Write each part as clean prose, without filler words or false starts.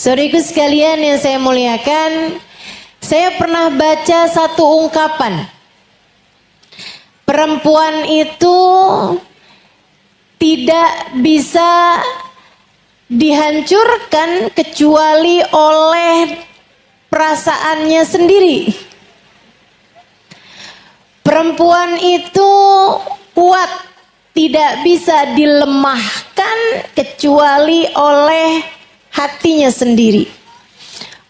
Saudaraku sekalian yang saya muliakan, saya pernah baca satu ungkapan. Perempuan itu tidak bisa dihancurkan kecuali oleh perasaannya sendiri. Perempuan itu kuat, tidak bisa dilemahkan kecuali oleh hatinya sendiri,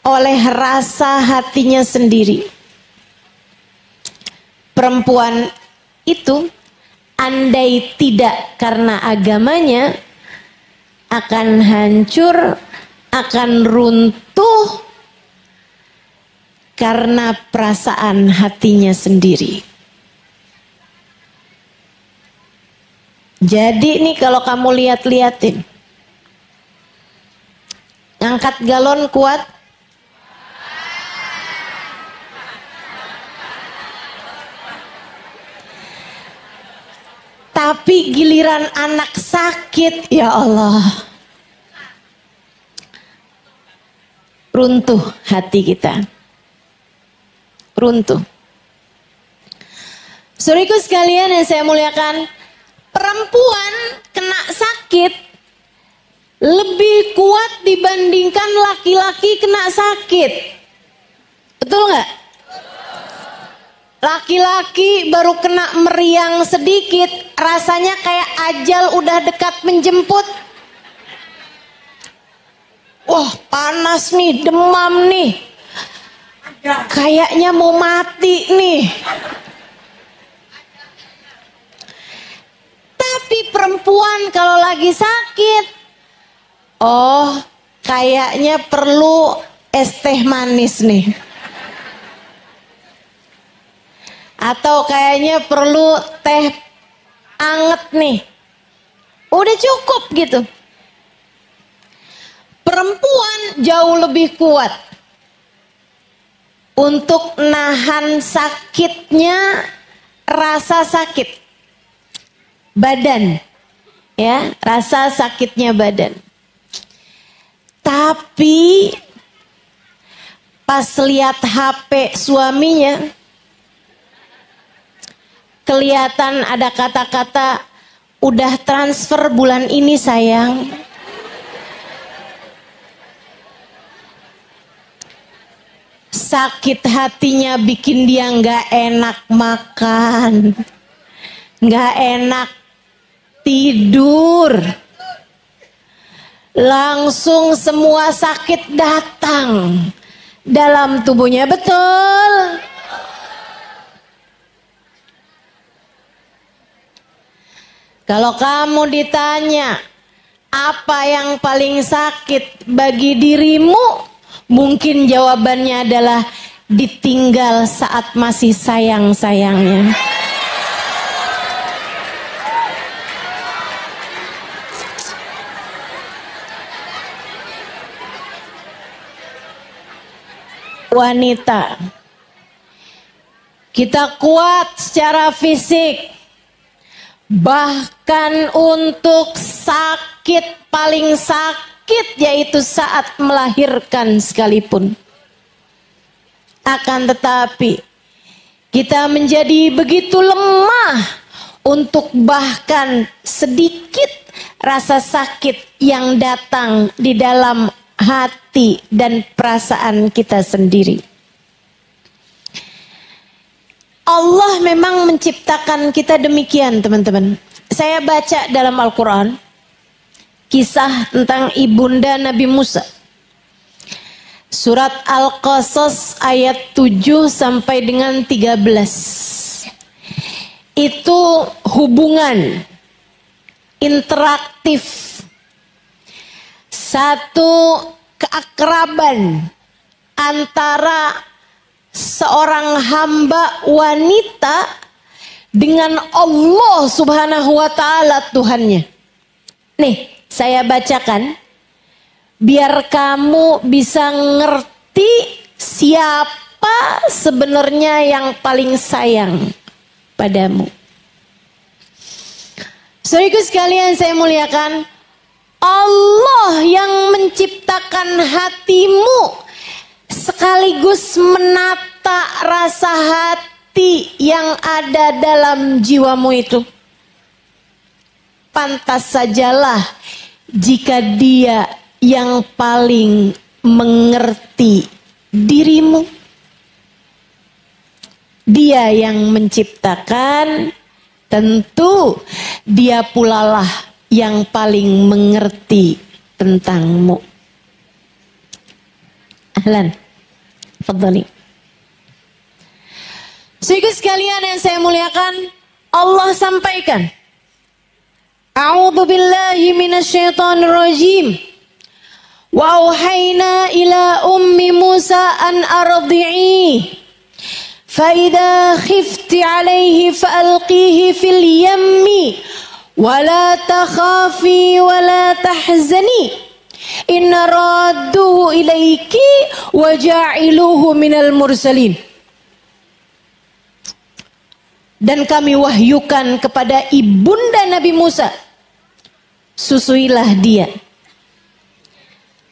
oleh rasa hatinya sendiri. Perempuan itu andai tidak karena agamanya akan hancur, akan runtuh karena perasaan hatinya sendiri. Jadi nih kalau kamu lihat-lihatin, ngangkat galon kuat, tapi giliran anak sakit, ya Allah, runtuh hati kita, runtuh. Saudaraku sekalian yang saya muliakan, perempuan kena sakit lebih kuat dibandingkan laki-laki kena sakit. Betul nggak? Laki-laki baru kena meriang sedikit, rasanya kayak ajal udah dekat menjemput. Wah, panas nih, demam nih. Kayaknya mau mati nih. Tapi perempuan kalau lagi sakit, oh, kayaknya perlu es teh manis nih. Atau kayaknya perlu teh anget nih. Udah cukup gitu. Perempuan jauh lebih kuat untuk nahan sakitnya rasa sakit badan. Ya, rasa sakitnya badan. Tapi pas lihat HP suaminya, kelihatan ada kata-kata, udah transfer bulan ini sayang. Sakit hatinya bikin dia gak enak makan, gak enak tidur. Langsung semua sakit datang dalam tubuhnya, betul? Kalau kamu ditanya apa yang paling sakit bagi dirimu, mungkin jawabannya adalah ditinggal saat masih sayang-sayangnya. Wanita, kita kuat secara fisik, bahkan untuk sakit paling sakit yaitu saat melahirkan sekalipun. Akan tetapi kita menjadi begitu lemah untuk bahkan sedikit rasa sakit yang datang di dalam hati dan perasaan kita sendiri. Allah memang menciptakan kita demikian, teman-teman. Saya baca dalam Al-Quran kisah tentang ibunda Nabi Musa. Surat Al-Qasas ayat 7 sampai dengan 13. Itu hubungan interaktif, satu keakraban antara seorang hamba wanita dengan Allah Subhanahu wa Ta'ala, Tuhannya. Nih, saya bacakan biar kamu bisa ngerti siapa sebenarnya yang paling sayang padamu. Saudaraku sekalian saya muliakan, Allah yang menciptakan hatimu sekaligus menata rasa hati yang ada dalam jiwamu itu. Pantas sajalah jika Dia yang paling mengerti dirimu. Dia yang menciptakan, tentu Dia pula lah yang paling mengerti tentangmu. Ahlan, fadhali. Saudara sekalian yang saya muliakan, Allah sampaikan, A'udzu billahi minasyaitonir rajim. Wa auhayna ila ummi Musa an ardi'i. Fa idza khifti 'alaihi fa'alqihi fil yammi wa la takhafi wa la tahzani. Inna radduhu ilaiki wa ja'iluhu minal mursalin. Dan kami wahyukan kepada ibunda Nabi Musa, susuilah dia.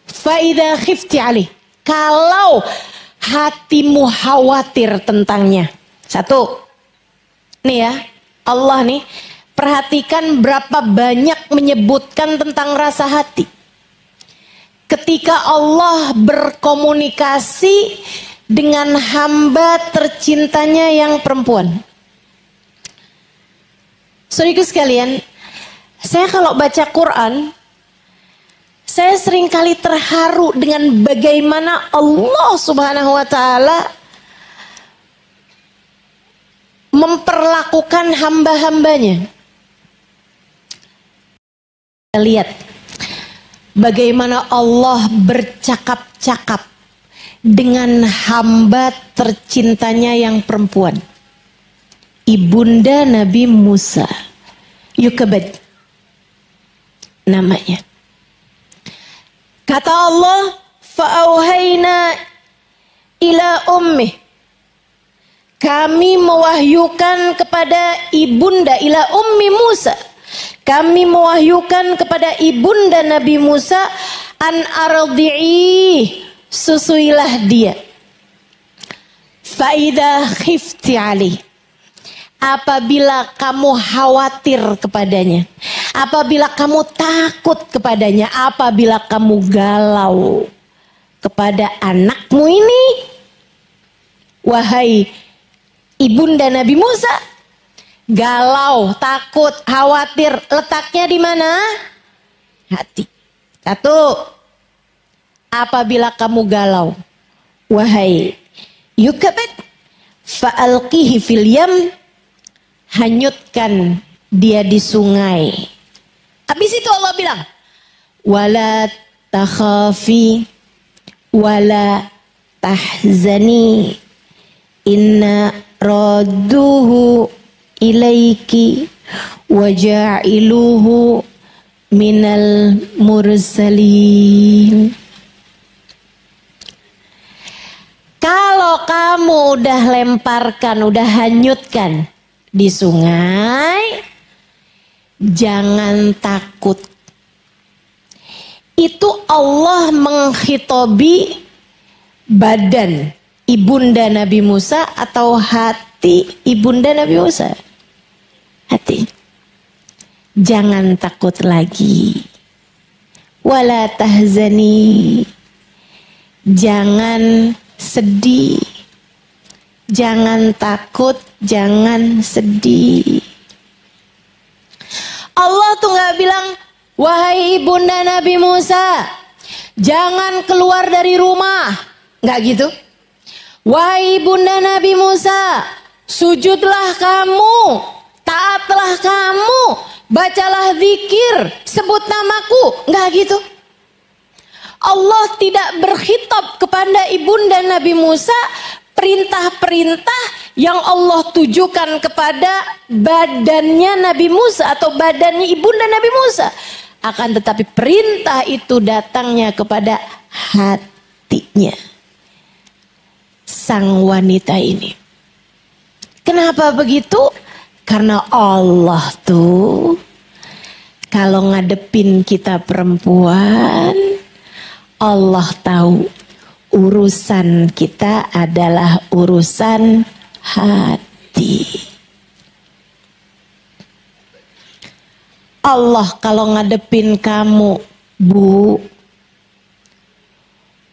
Fa idza khifti 'alaihi, kalau hatimu khawatir tentangnya. Satu, nih ya, Allah nih perhatikan berapa banyak menyebutkan tentang rasa hati. Ketika Allah berkomunikasi dengan hamba tercintanya yang perempuan. Saudaraku sekalian, saya kalau baca Quran, saya seringkali terharu dengan bagaimana Allah Subhanahu wa Ta'ala memperlakukan hamba-hambanya. Lihat bagaimana Allah bercakap-cakap dengan hamba tercintanya yang perempuan, ibunda Nabi Musa, Yukabad namanya. Kata Allah, fa'auhayna ila ummi, kami mewahyukan kepada ibunda, ila ummi Musa, kami mewahyukan kepada ibunda Nabi Musa, an ardi'i, susuilah dia. Fa'idha khifti alih, apabila kamu khawatir kepadanya, apabila kamu takut kepadanya, apabila kamu galau kepada anakmu ini, wahai ibunda Nabi Musa, galau, takut, khawatir, letaknya di mana? Hati. Satu, apabila kamu galau, wahai Yukabad, fa'alqihi fil yam, hanyutkan dia di sungai. Habis itu Allah bilang, wala takhafi wala tahzani inna radduhu ilaiki wa ja'iluhu minal mursalin. Kalau kamu udah lemparkan, udah hanyutkan di sungai, jangan takut. Itu Allah menghitobi badan ibunda Nabi Musa atau hati ibunda Nabi Musa? Hati. Jangan takut lagi. Wala tahzani. Jangan sedih. Jangan takut, jangan sedih. Allah tuh gak bilang, wahai ibunda Nabi Musa, jangan keluar dari rumah. Gak gitu. Wahai ibunda Nabi Musa, sujudlah kamu, taatlah kamu, bacalah zikir, sebut namaku. Gak gitu. Allah tidak berkhitab kepada ibunda Nabi Musa perintah-perintah yang Allah tujukan kepada badannya Nabi Musa atau badannya ibunda Nabi Musa. Akan tetapi perintah itu datangnya kepada hatinya sang wanita ini. Kenapa begitu? Karena Allah tuh Kalau ngadepin kita perempuan, Allah tahu urusan kita adalah urusan hati. Allah kalau ngadepin kamu, Bu,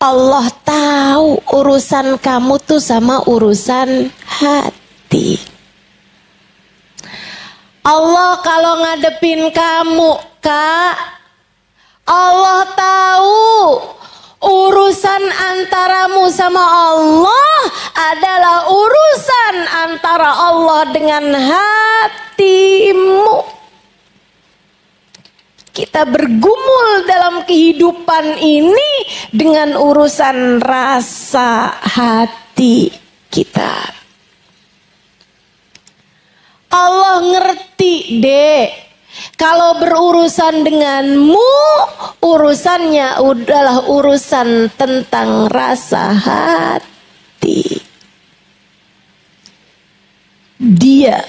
Allah tahu urusan kamu tuh sama urusan hati. Allah kalau ngadepin kamu, Kak, Allah tahu urusan antaramu sama Allah adalah urusan antara Allah dengan hatimu. Kita bergumul dalam kehidupan ini dengan urusan rasa hati kita. Allah ngerti, Dek. Kalau berurusan denganmu, urusannya adalah urusan tentang rasa hati. Dia,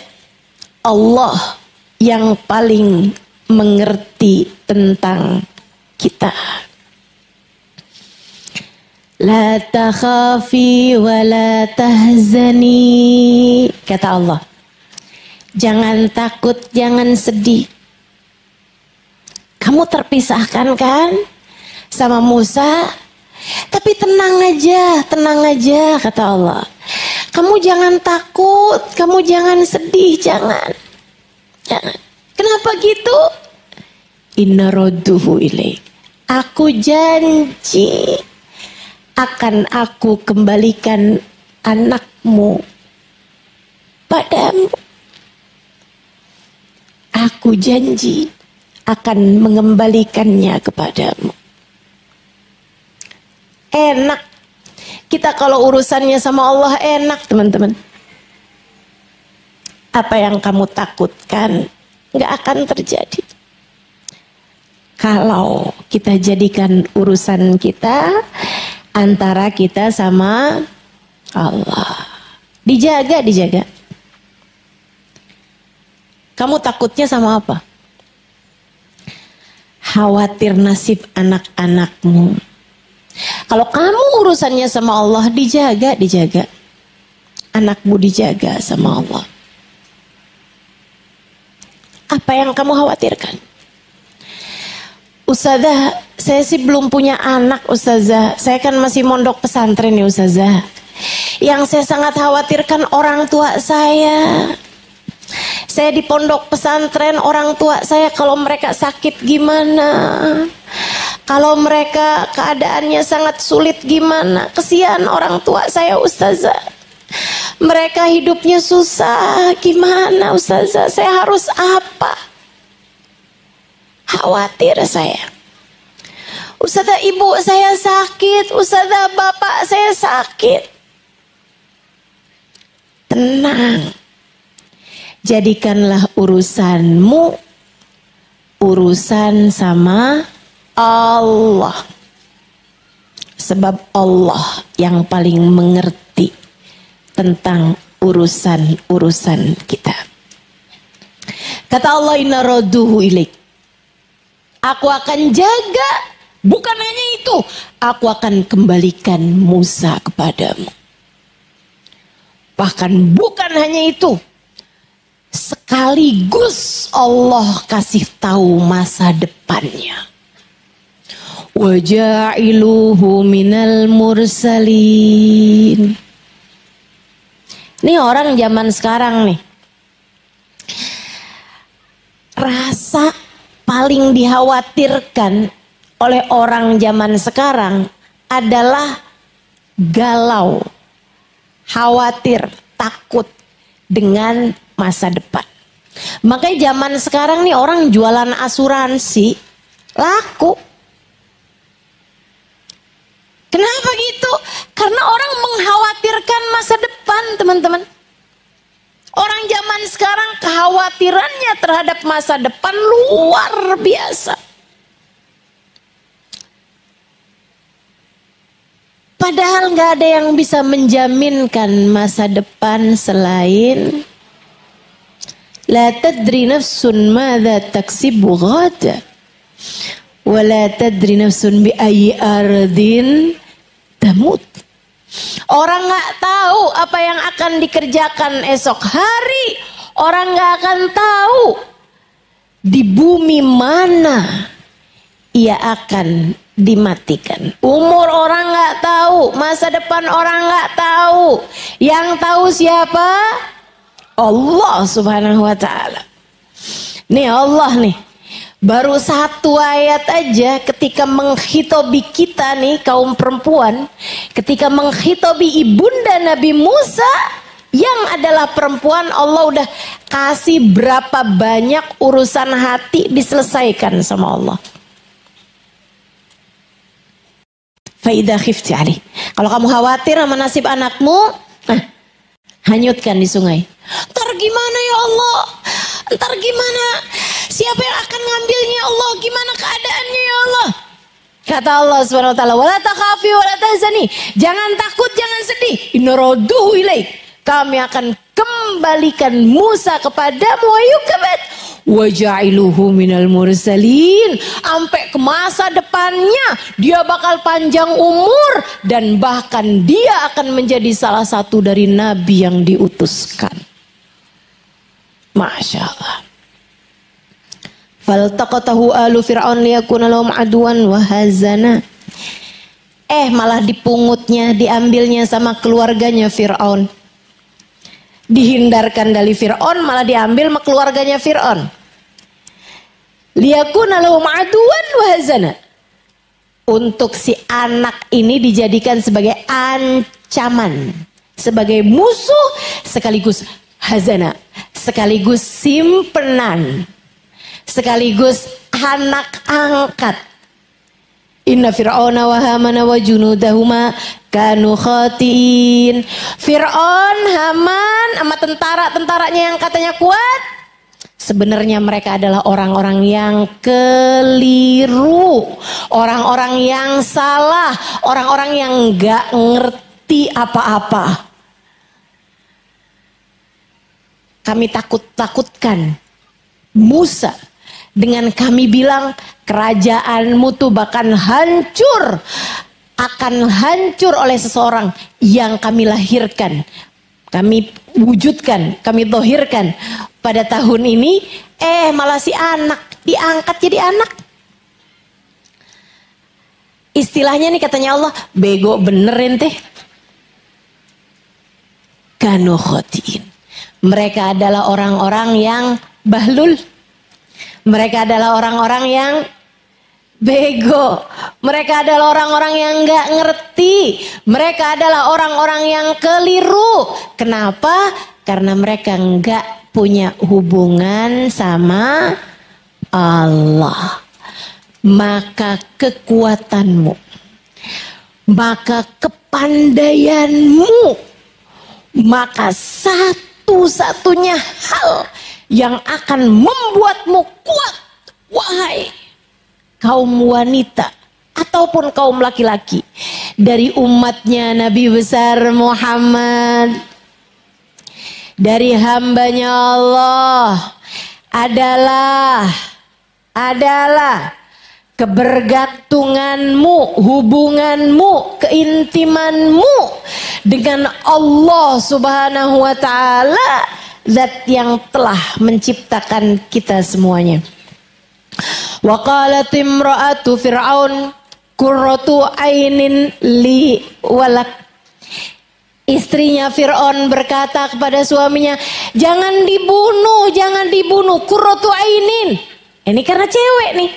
Allah, yang paling mengerti tentang kita. La takhafi wa la tahzani, kata Allah. Jangan takut, jangan sedih. Kamu terpisahkan kan sama Musa, tapi tenang aja kata Allah. Kamu jangan takut, kamu jangan sedih, jangan. Kenapa gitu? Inna radduhu ilaik. Aku janji akan aku kembalikan anakmu padamu. Aku janji akan mengembalikannya kepadamu. Enak. Kita kalau urusannya sama Allah enak, teman-teman. Apa yang kamu takutkan nggak akan terjadi. Kalau kita jadikan urusan kita antara kita sama Allah. Dijaga. Kamu takutnya sama apa? Khawatir nasib anak-anakmu. Kalau kamu urusannya sama Allah, dijaga. Anakmu dijaga sama Allah. Apa yang kamu khawatirkan? Ustazah, saya sih belum punya anak, Ustazah. Saya kan masih mondok pesantren nih, Ustazah. Yang saya sangat khawatirkan orang tua saya. Saya di pondok pesantren, orang tua saya kalau mereka sakit gimana? Kalau mereka keadaannya sangat sulit gimana? Kesian orang tua saya, Ustazah. Mereka hidupnya susah, gimana Ustazah? Saya harus apa? Khawatir saya. Ustazah, ibu saya sakit, Ustazah bapak saya sakit. Tenang. Jadikanlah urusanmu urusan sama Allah. Sebab Allah yang paling mengerti tentang urusan-urusan kita. Kata Allah, inna radduhu ilaik. Aku akan jaga, bukan hanya itu, aku akan kembalikan Musa kepadamu. Bahkan bukan hanya itu, sekaligus Allah kasih tahu masa depannya. Wa ja'iluhu minal mursalin. Ini orang zaman sekarang nih. Rasa paling dikhawatirkan oleh orang zaman sekarang adalah galau, khawatir, takut dengan masa depan. Makanya zaman sekarang nih orang jualan asuransi laku. Kenapa gitu? Karena orang mengkhawatirkan masa depan, teman-teman. Orang zaman sekarang kekhawatirannya terhadap masa depan luar biasa. Padahal nggak ada yang bisa menjaminkan masa depan selain La tadri nafsun madza taksibu ghada. Wa la tadri nafsun bi ayyi ardin tamut. Orang nggak tahu apa yang akan dikerjakan esok hari. Orang nggak akan tahu di bumi mana ia akan dimatikan. Umur orang nggak tahu, masa depan orang nggak tahu. Yang tahu siapa? Allah Subhanahu wa Ta'ala. Nih Allah nih, baru satu ayat aja ketika menghitobi kita nih kaum perempuan, ketika menghitobi ibunda Nabi Musa yang adalah perempuan, Allah udah kasih berapa banyak urusan hati diselesaikan sama Allah. Faidah khifti ali. Kalau kamu khawatir sama nasib anakmu, hanyutkan di sungai. Ntar gimana ya Allah? Ntar gimana? Siapa yang akan ngambilnya ya Allah? Gimana keadaannya ya Allah? Kata Allah Subhanahu wa taala, "Wala takhafi wala tahzani." Jangan takut, jangan sedih. Inna radduhu ilaik. Kami akan kembalikan Musa kepadamu, ayukabat. Wa ja'iluhu minal mursalin. Sampai ke masa depannya dia bakal panjang umur dan bahkan dia akan menjadi salah satu dari nabi yang diutuskan. Masya Allah. Faltaqatahu alu fir'aun liyakuna lahum aduan wa hazana. Malah dipungutnya, diambilnya sama keluarganya Fir'aun. Dihindarkan dari Fir'aun, malah diambil sama keluarganya Fir'aun. Liyakuna lahum aduan wa hazana. Untuk si anak ini dijadikan sebagai ancaman, sebagai musuh, sekaligus hazana, sekaligus simpenan, sekaligus anak angkat. Inna fir'auna wa hamana wa junudahuma kanu khatiin. Fir'aun, Haman sama tentara-tentaranya yang katanya kuat, sebenarnya mereka adalah orang-orang yang keliru, orang-orang yang salah, orang-orang yang gak ngerti apa-apa. Kami takut-takutkan Musa dengan kami bilang, kerajaanmu tuh akan hancur oleh seseorang yang kami lahirkan, kami wujudkan, kami dohirkan pada tahun ini. Malah si anak diangkat jadi anak. Istilahnya nih katanya Allah, bego bener ente. Kanu khotiin. Mereka adalah orang-orang yang bahlul. Mereka adalah orang-orang yang bego. Mereka adalah orang-orang yang gak ngerti. Mereka adalah orang-orang yang keliru. Kenapa? Karena mereka gak punya hubungan sama Allah. Maka kekuatanmu, maka kepandaianmu, maka satu-satunya hal yang akan membuatmu kuat, wahai kaum wanita ataupun kaum laki-laki dari umatnya Nabi besar Muhammad, dari hambanya Allah, adalah kebergantunganmu, hubunganmu, keintimanmu dengan Allah Subhanahu wa Ta'ala, Zat yang telah menciptakan kita semuanya. Wa qalat imra'atu fir'aun qurratu ainin li walak. Istrinya Fir'aun berkata kepada suaminya, jangan dibunuh, qurratu ainin. Ini karena cewek nih.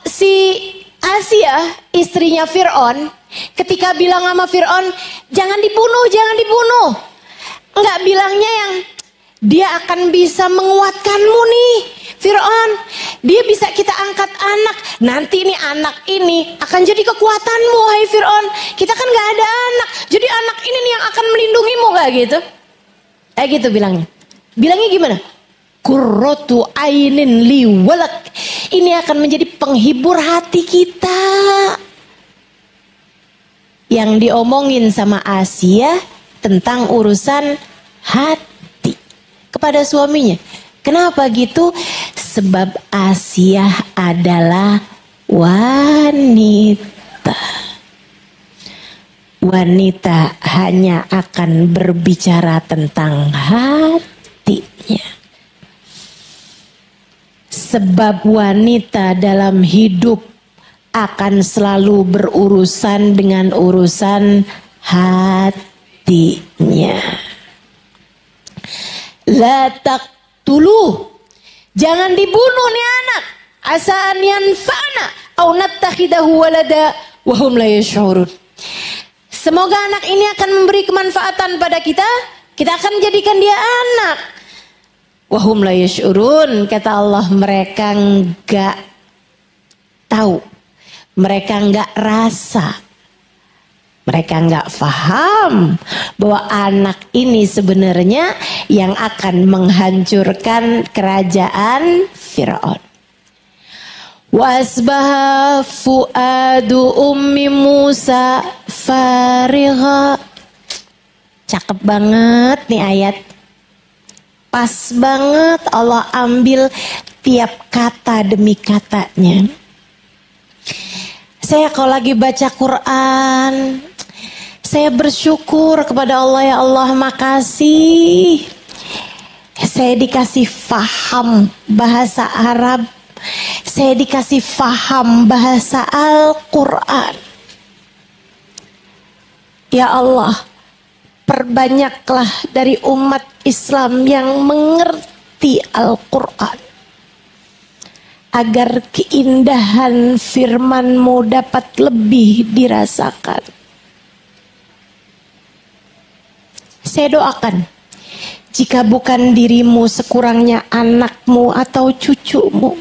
Si Asia, istrinya Fir'aun, ketika bilang sama Fir'aun, jangan dibunuh. Enggak bilangnya yang dia akan bisa menguatkanmu nih Fir'aun. Dia bisa kita angkat anak. Nanti ini anak ini akan jadi kekuatanmu hai Fir'aun. Kita kan gak ada anak. Jadi anak ini nih yang akan melindungimu, gak gitu? Gitu bilangnya. Bilangnya gimana? Qurratu ainin li walak. Ini akan menjadi penghibur hati kita. Yang diomongin sama Asia tentang urusan hati. kepada suaminya. Kenapa gitu? Sebab Asiyah adalah wanita. Wanita hanya akan berbicara tentang hatinya. Sebab wanita dalam hidup akan selalu berurusan dengan urusan hatinya. La taqtuluh, jangan dibunuh nih anak. Asa an yanfa'na au nattakhidahu walada wa hum la yash'urun. Semoga anak ini akan memberi kemanfaatan pada kita. Kita akan jadikan dia anak. Wa hum la yash'urun, kata Allah, mereka enggak tahu. Mereka enggak rasa. Mereka enggak paham bahwa anak ini sebenarnya yang akan menghancurkan kerajaan Fir'aun. Wasbaha fuadu ummi Musa farigha. Cakep banget nih ayat. Pas banget Allah ambil tiap kata demi katanya. Saya kalau lagi baca Quran, saya bersyukur kepada Allah, ya Allah makasih. Saya dikasih faham bahasa Arab. Saya dikasih faham bahasa Al-Quran. Ya Allah, perbanyaklah dari umat Islam yang mengerti Al-Quran. Agar keindahan firman-Mu dapat lebih dirasakan. Saya doakan, jika bukan dirimu sekurangnya anakmu atau cucumu,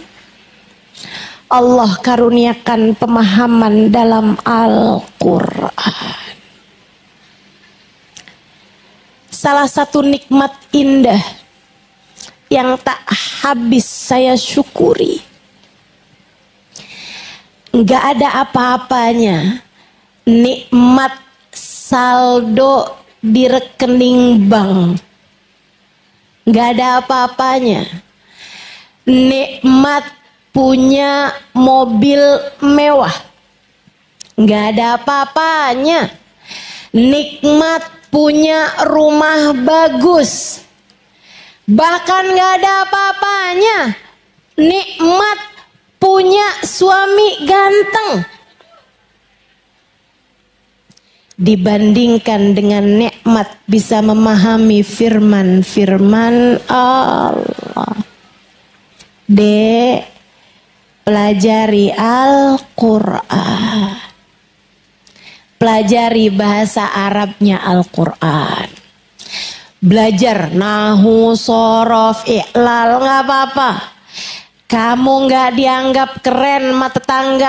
Allah karuniakan pemahaman dalam Al-Quran. Salah satu nikmat indah yang tak habis saya syukuri, nggak ada apa-apanya, nikmat saldo di rekening bank. Nggak ada apa-apanya, nikmat punya mobil mewah. Nggak ada apa-apanya, nikmat punya rumah bagus. Bahkan nggak ada apa-apanya, nikmat punya suami ganteng. Dibandingkan dengan nikmat bisa memahami firman-firman Allah. Dek, pelajari Al-Quran. Pelajari bahasa Arabnya Al-Quran. Belajar nahu, sorof, iklal, nggak apa-apa. Kamu nggak dianggap keren sama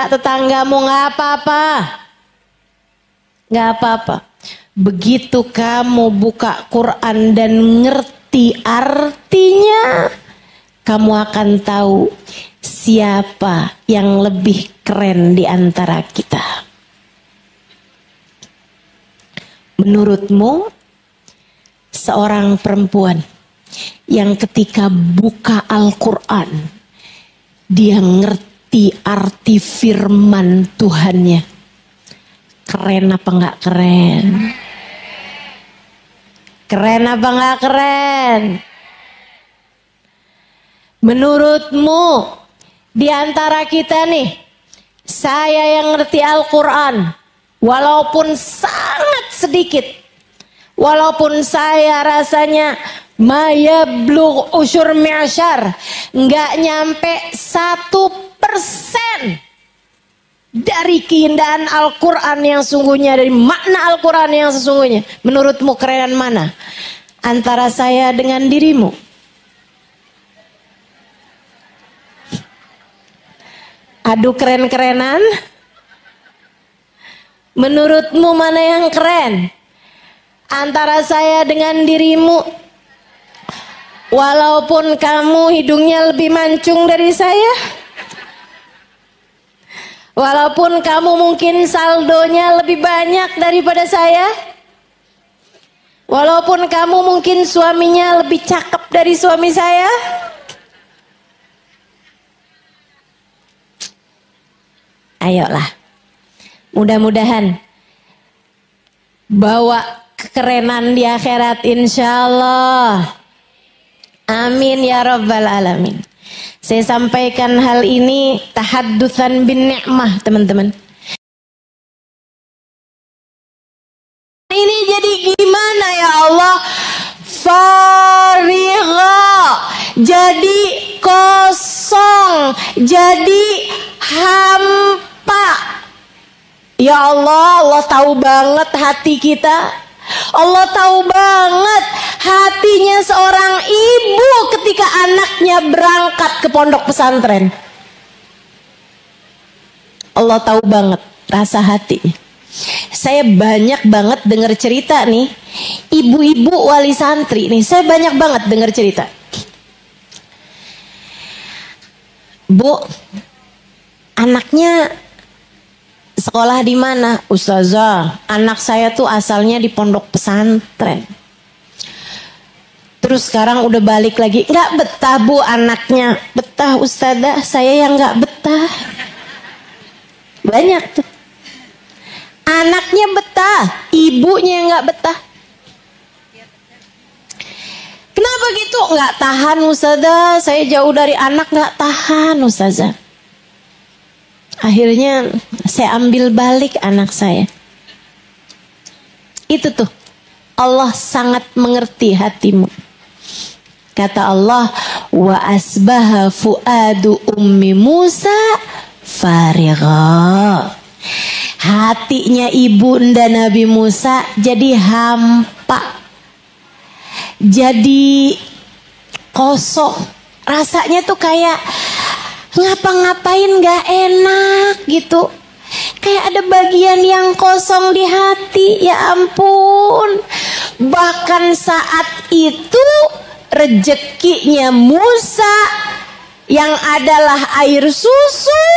tetanggamu, nggak apa-apa. Nggak apa-apa. Begitu kamu buka Quran dan ngerti artinya, kamu akan tahu siapa yang lebih keren di antara kita. Menurutmu, seorang perempuan yang ketika buka Al-Quran, dia ngerti arti firman Tuhannya, keren apa nggak keren? Keren apa nggak keren? Menurutmu, di antara kita nih, saya yang ngerti Al-Quran, walaupun sangat sedikit, walaupun saya rasanya mayablugh usyur mi'syar, nggak nyampe 1% dari keindahan Al-Quran yang sungguhnya, dari makna Al-Quran yang sesungguhnya. Menurutmu kerenan mana antara saya dengan dirimu? Adu keren-kerenan. Menurutmu mana yang keren antara saya dengan dirimu? Walaupun kamu hidungnya lebih mancung dari saya, walaupun kamu mungkin saldonya lebih banyak daripada saya, Walaupun kamu mungkin suaminya lebih cakep dari suami saya. Ayolah. Mudah-mudahan bawa kekerenan di akhirat insya Allah. Amin ya rabbal alamin. Saya sampaikan hal ini tahaddusan bin ni'mah teman-teman. Ini jadi gimana ya Allah? Farigha, jadi kosong, jadi hampa. Ya Allah, Allah tahu banget hati kita. Allah tahu banget hatinya seorang ibu ketika anaknya berangkat ke pondok pesantren. Allah tahu banget rasa hatinya. Saya banyak banget dengar cerita nih, ibu-ibu wali santri nih, saya banyak banget dengar cerita. Bu, anaknya sekolah di mana? Ustazah, anak saya tuh asalnya di pondok pesantren. Terus sekarang udah balik lagi. Nggak betah bu anaknya. Betah ustazah, saya yang nggak betah. Banyak tuh. Anaknya betah, ibunya yang nggak betah. Kenapa gitu? Nggak tahan ustazah, saya jauh dari anak nggak tahan ustazah. Akhirnya saya ambil balik anak saya. Itu tuh, Allah sangat mengerti hatimu. Kata Allah, wa asbaha fuadu ummi Musa farigha. Hatinya ibunda Nabi Musa jadi hampa, jadi kosong. Rasanya tuh kayak ngapa-ngapain gak enak gitu. Kayak ada bagian yang kosong di hati. Ya ampun. Bahkan saat itu rezekinya Musa yang adalah air susu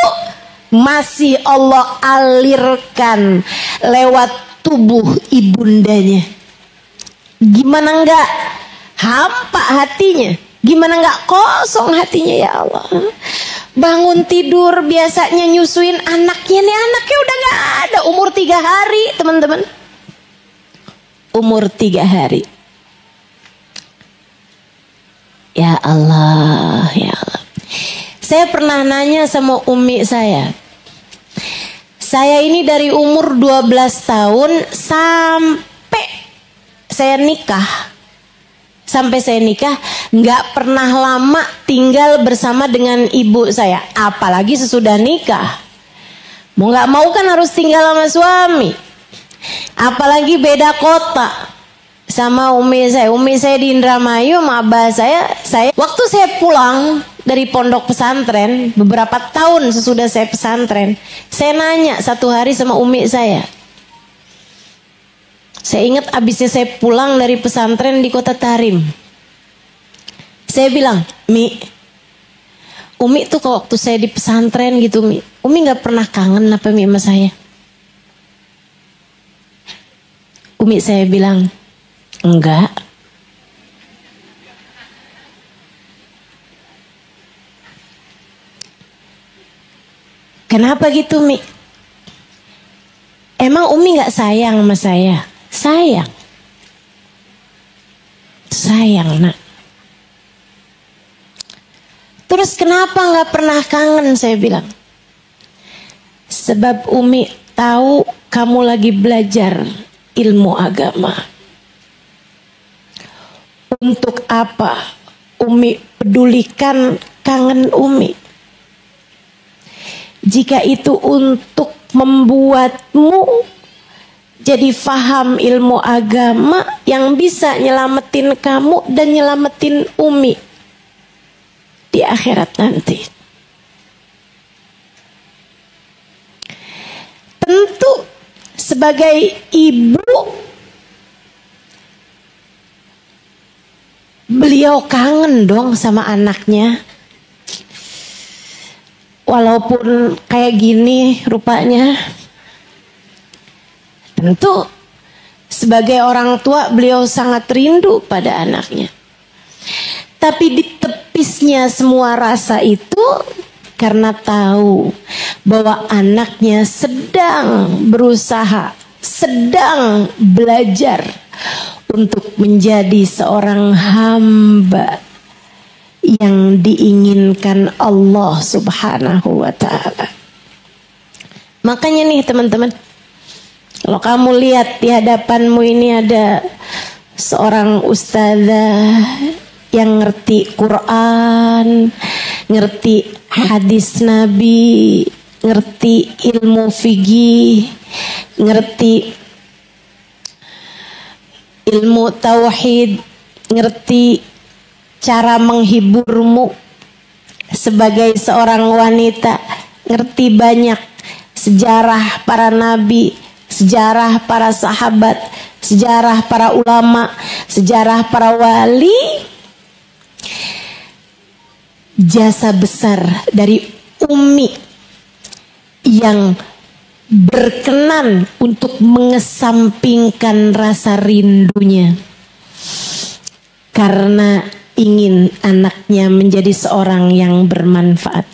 masih Allah alirkan lewat tubuh ibundanya. Gimana enggak hampa hatinya? Gimana enggak kosong hatinya ya Allah? Bangun tidur biasanya nyusuin anaknya, nih anaknya udah enggak ada. Umur 3 hari teman-teman. Umur 3 hari. Ya Allah, ya Allah. Saya pernah nanya sama umi saya. Saya ini dari umur 12 tahun sampai saya nikah. Sampai saya nikah nggak pernah lama tinggal bersama dengan ibu saya. Apalagi sesudah nikah. Mau nggak mau kan harus tinggal sama suami. Apalagi beda kota sama umi saya. Umi saya di Indramayu sama abah saya. Waktu saya pulang dari pondok pesantren, beberapa tahun sesudah saya pesantren, saya nanya satu hari sama umi saya. Saya ingat abisnya saya pulang dari pesantren di kota Tarim. Saya bilang, Mi, umi tuh waktu saya di pesantren gitu, Mi, umi gak pernah kangen apa Mi sama saya? Umi saya bilang, enggak. Kenapa gitu Mi? Emang umi gak sayang sama saya? Sayang. Sayang nak. Terus kenapa gak pernah kangen? Saya bilang, sebab umi tahu kamu lagi belajar ilmu agama. Untuk apa umi pedulikan kangen umi? Jika itu untuk membuatmu jadi faham ilmu agama yang bisa nyelamatin kamu dan nyelamatin umi di akhirat nanti. Tentu sebagai ibu beliau kangen dong sama anaknya. Walaupun kayak gini rupanya. Tentu Sebagai orang tua, beliau sangat rindu pada anaknya. Tapi ditepisnya semua rasa itu karena tahu bahwa anaknya sedang berusaha, sedang belajar untuk menjadi seorang hamba yang diinginkan Allah Subhanahu wa ta'ala. Makanya nih teman-teman, kalau kamu lihat di hadapanmu ini ada seorang ustazah yang ngerti Quran, ngerti hadis Nabi, ngerti ilmu fikih, ngerti ilmu tauhid, ngerti cara menghiburmu sebagai seorang wanita, ngerti banyak sejarah para nabi, sejarah para sahabat, sejarah para ulama, sejarah para wali. Jasa besar dari Umi yang berkenan untuk mengesampingkan rasa rindunya karena ingin anaknya menjadi seorang yang bermanfaat.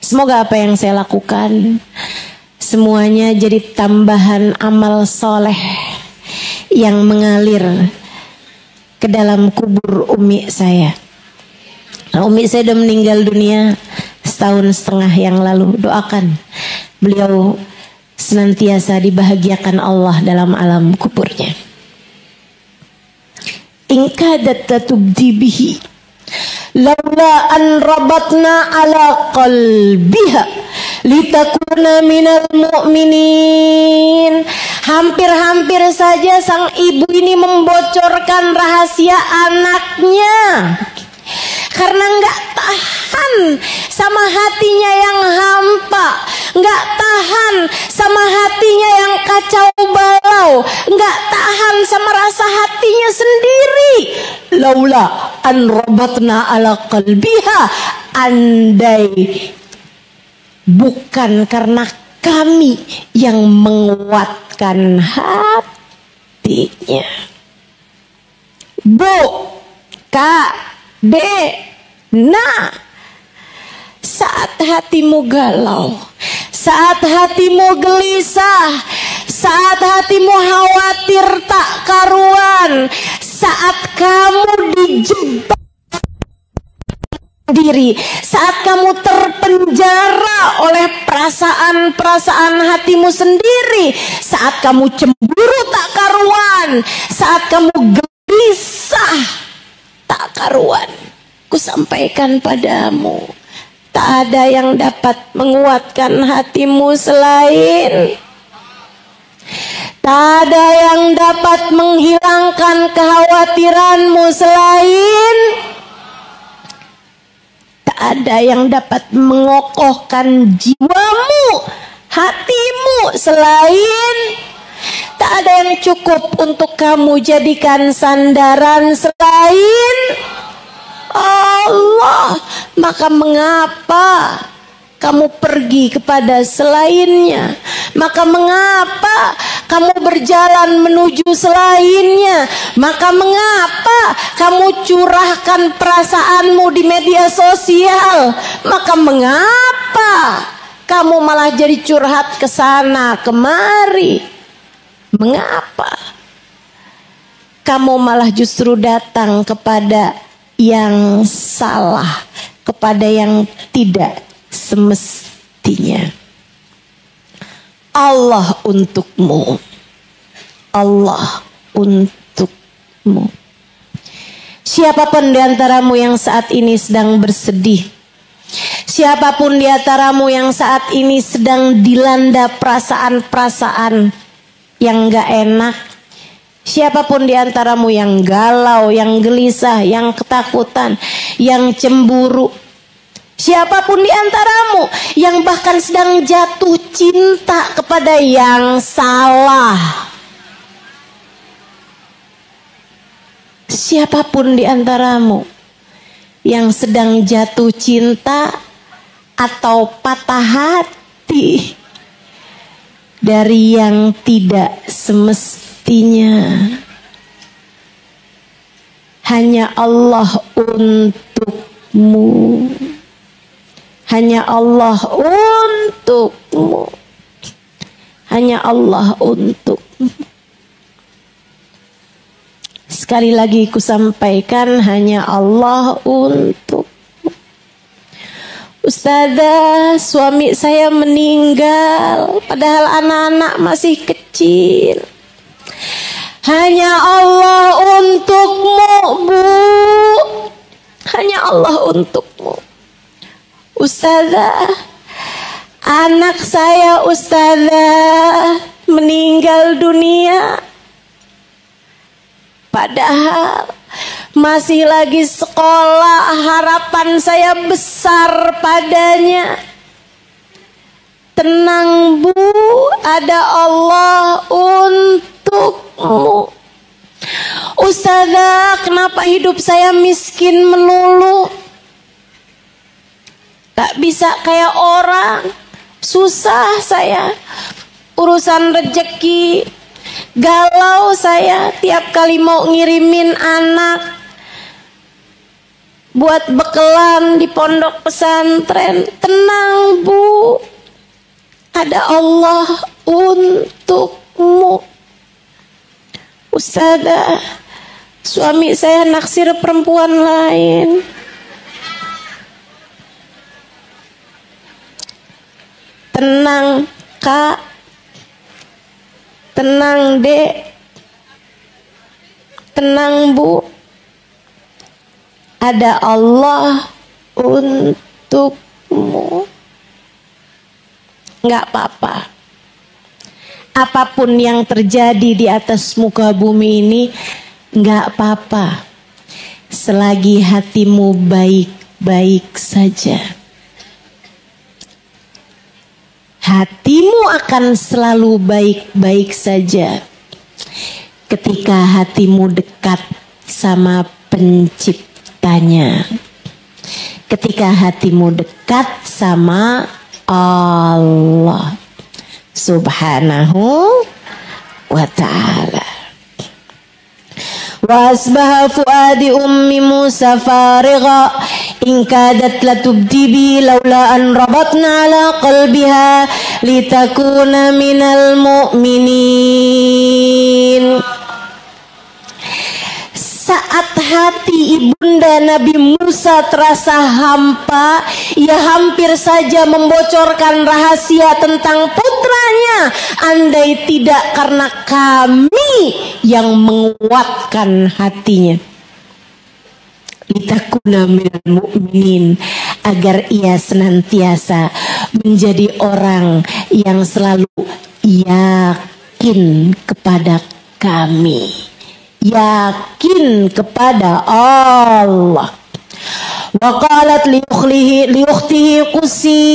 Semoga apa yang saya lakukan semuanya jadi tambahan amal soleh yang mengalir ke dalam kubur Umi saya. Nah, Umi saya sudah meninggal dunia 1,5 tahun yang lalu. Doakan beliau senantiasa dibahagiakan Allah dalam alam kuburnya. In kadat tubdi bihi laula an rabatna ala qalbiha litakuna minal mu'minin. Hampir-hampir saja sang ibu ini membocorkan rahasia anaknya karena nggak tahan sama hatinya yang hampa, nggak tahan sama hatinya yang kacau balau, nggak tahan sama rasa hatinya sendiri. Laula an rabatna ala qalbiha, andai bukan karena kami yang menguatkan hatinya. Bu, Kak, Dek, nah, saat hatimu galau, saat hatimu gelisah, saat hatimu khawatir tak karuan, saat kamu dijebak diri, saat kamu terpenjara oleh perasaan-perasaan hatimu sendiri, saat kamu cemburu tak karuan, saat kamu gelisah tak karuan, ku sampaikan padamu, tak ada yang dapat menguatkan hatimu selain, tak ada yang dapat menghilangkan kekhawatiranmu selain, tak ada yang dapat mengokohkan jiwamu, hatimu selain, tak ada yang cukup untuk kamu jadikan sandaran selain Allah. Maka mengapa kamu pergi kepada selainnya? Maka mengapa kamu berjalan menuju selainnya? Maka mengapa kamu curahkan perasaanmu di media sosial? Maka mengapa kamu malah jadi curhat ke sana kemari? Mengapa kamu malah justru datang kepada yang salah, kepada yang tidak semestinya? Allah untukmu, Allah untukmu. Siapapun di antaramu yang saat ini sedang bersedih, siapapun di antaramu yang saat ini sedang dilanda perasaan-perasaan yang gak enak, siapapun di antaramu yang galau, yang gelisah, yang ketakutan, yang cemburu, siapapun di antaramu yang bahkan sedang jatuh cinta kepada yang salah, siapapun di antaramu yang sedang jatuh cinta atau patah hati dari yang tidak semestinya, pastinya hanya Allah untukmu. Hanya Allah untukmu. Hanya Allah untukmu. Sekali lagi ku sampaikan, hanya Allah untukmu. Ustazah, suami saya meninggal padahal anak-anak masih kecil. Hanya Allah untukmu, Bu. Hanya Allah untukmu. Ustazah, anak saya ustazah meninggal dunia padahal masih lagi sekolah, harapan saya besar padanya. Tenang Bu, ada Allah untukmu. Ustazah, kenapa hidup saya miskin melulu? Gak bisa kayak orang, susah saya, urusan rejeki, galau saya tiap kali mau ngirimin anak buat bekelan di pondok pesantren. Tenang Bu, ada Allah untukmu. Ustazah, suami saya naksir perempuan lain. Tenang Kak, tenang Dek, tenang Bu, ada Allah untukmu. Nggak apa-apa, apapun yang terjadi di atas muka bumi ini, nggak apa-apa, selagi hatimu baik-baik saja. Hatimu akan selalu baik-baik saja ketika hatimu dekat sama penciptanya. Ketika hatimu dekat sama Allah Subhanahu wa ta'ala. Wa asbaha fuadi ummi Musa farigha in kadat latubdi bi laula an rabatna ala qalbiha litakuna minal mu'minin. Saat hati ibunda Nabi Musa terasa hampa, ia hampir saja membocorkan rahasia tentang putranya. Andai tidak karena kami yang menguatkan hatinya. Litakuna minal mu'minin, agar ia senantiasa menjadi orang yang selalu yakin kepada kami, yakin kepada Allah. Wa qalat li ukhtihi Qusi,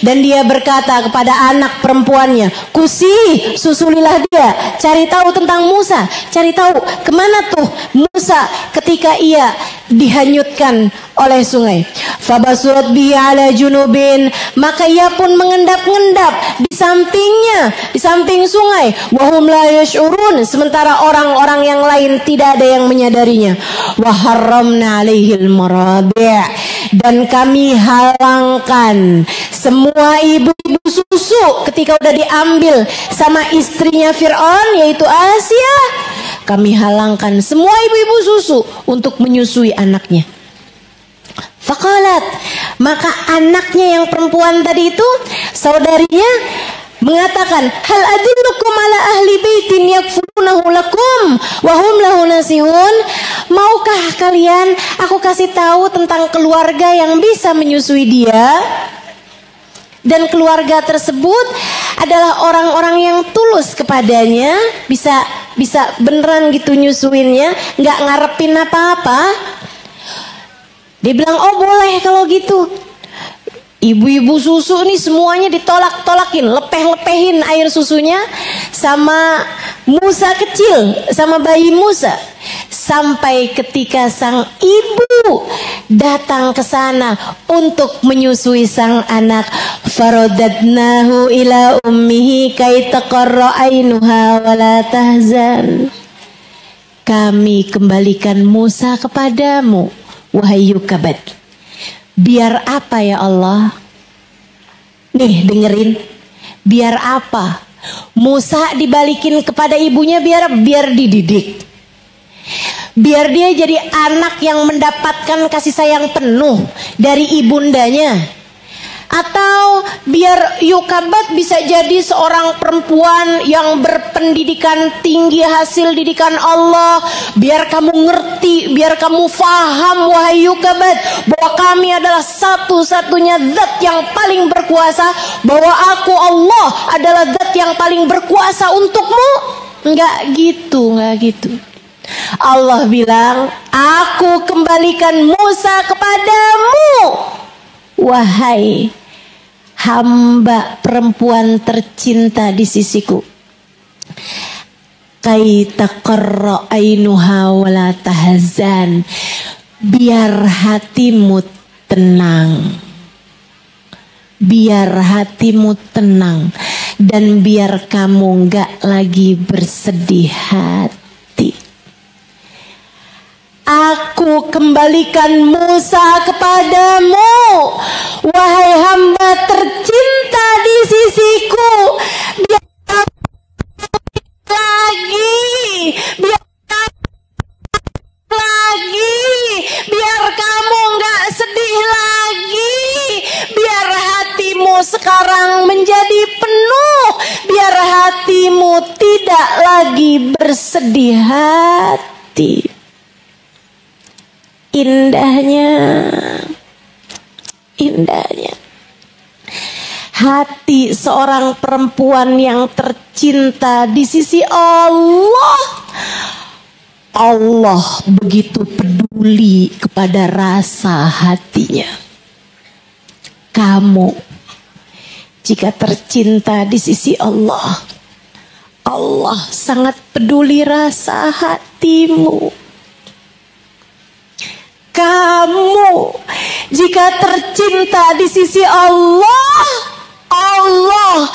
dan dia berkata kepada anak perempuannya, Qusi, susulilah dia, cari tahu tentang Musa, cari tahu kemana tuh Musa ketika ia dihanyutkan oleh sungai. Fabasurat bihi ala junubin, maka ia pun mengendap-endap di sampingnya, di samping sungai. Wahum la yash'urun, sementara orang-orang yang lain tidak ada yang menyadarinya. Wa harramna alaihil marabi', dan kami halangkan semua ibu-ibu susu ketika udah diambil sama istrinya Fir'aun, yaitu Asia. Kami halangkan semua ibu-ibu susu untuk menyusui anaknya. Faqalat, maka anaknya yang perempuan tadi itu, saudarinya, mengatakan, hal adullukum ala ahli baitin yakfurunahu lakum wa hum lahu nasihun. Maukah kalian aku kasih tahu tentang keluarga yang bisa menyusui dia? Dan keluarga tersebut adalah orang-orang yang tulus kepadanya, bisa beneran gitu nyusuinnya, nggak ngarepin apa-apa. Dia bilang, oh boleh kalau gitu. Ibu-ibu susu nih semuanya ditolak-tolakin, lepeh-lepehin air susunya sama Musa kecil, sama bayi Musa. Sampai ketika sang ibu ibu datang ke sana untuk menyusui sang anak. Faradadnahu ila ummihi kay taqarra ainuha wa la tahzan. Kami kembalikan Musa kepadamu, wahai Yukabad. Biar apa ya Allah? Nih dengerin. Biar apa? Musa dibalikin kepada ibunya biar dididik. Biar dia jadi anak yang mendapatkan kasih sayang penuh dari ibundanya. Atau biar Yukabad bisa jadi seorang perempuan yang berpendidikan tinggi hasil didikan Allah. Biar kamu ngerti, biar kamu faham wahai Yukabad, bahwa kami adalah satu-satunya zat yang paling berkuasa, bahwa aku Allah adalah zat yang paling berkuasa untukmu. Enggak gitu, enggak gitu. Allah bilang, aku kembalikan Musa kepadamu, wahai hamba perempuan tercinta di sisiku. Kay taqarra ainuha wa la tahzan. Biar hatimu tenang. Biar hatimu tenang. Dan biar kamu gak lagi bersedih hati. Aku kembalikan Musa kepadamu, wahai hamba tercinta di sisiku. Biar kamu nggak sedih lagi, biar hatimu sekarang menjadi penuh, biar hatimu tidak lagi bersedih hati. Indahnya hati seorang perempuan yang tercinta di sisi Allah. Allah begitu peduli kepada rasa hatinya. Kamu jika tercinta di sisi Allah, Allah sangat peduli rasa hatimu. Kamu jika tercinta di sisi Allah, Allah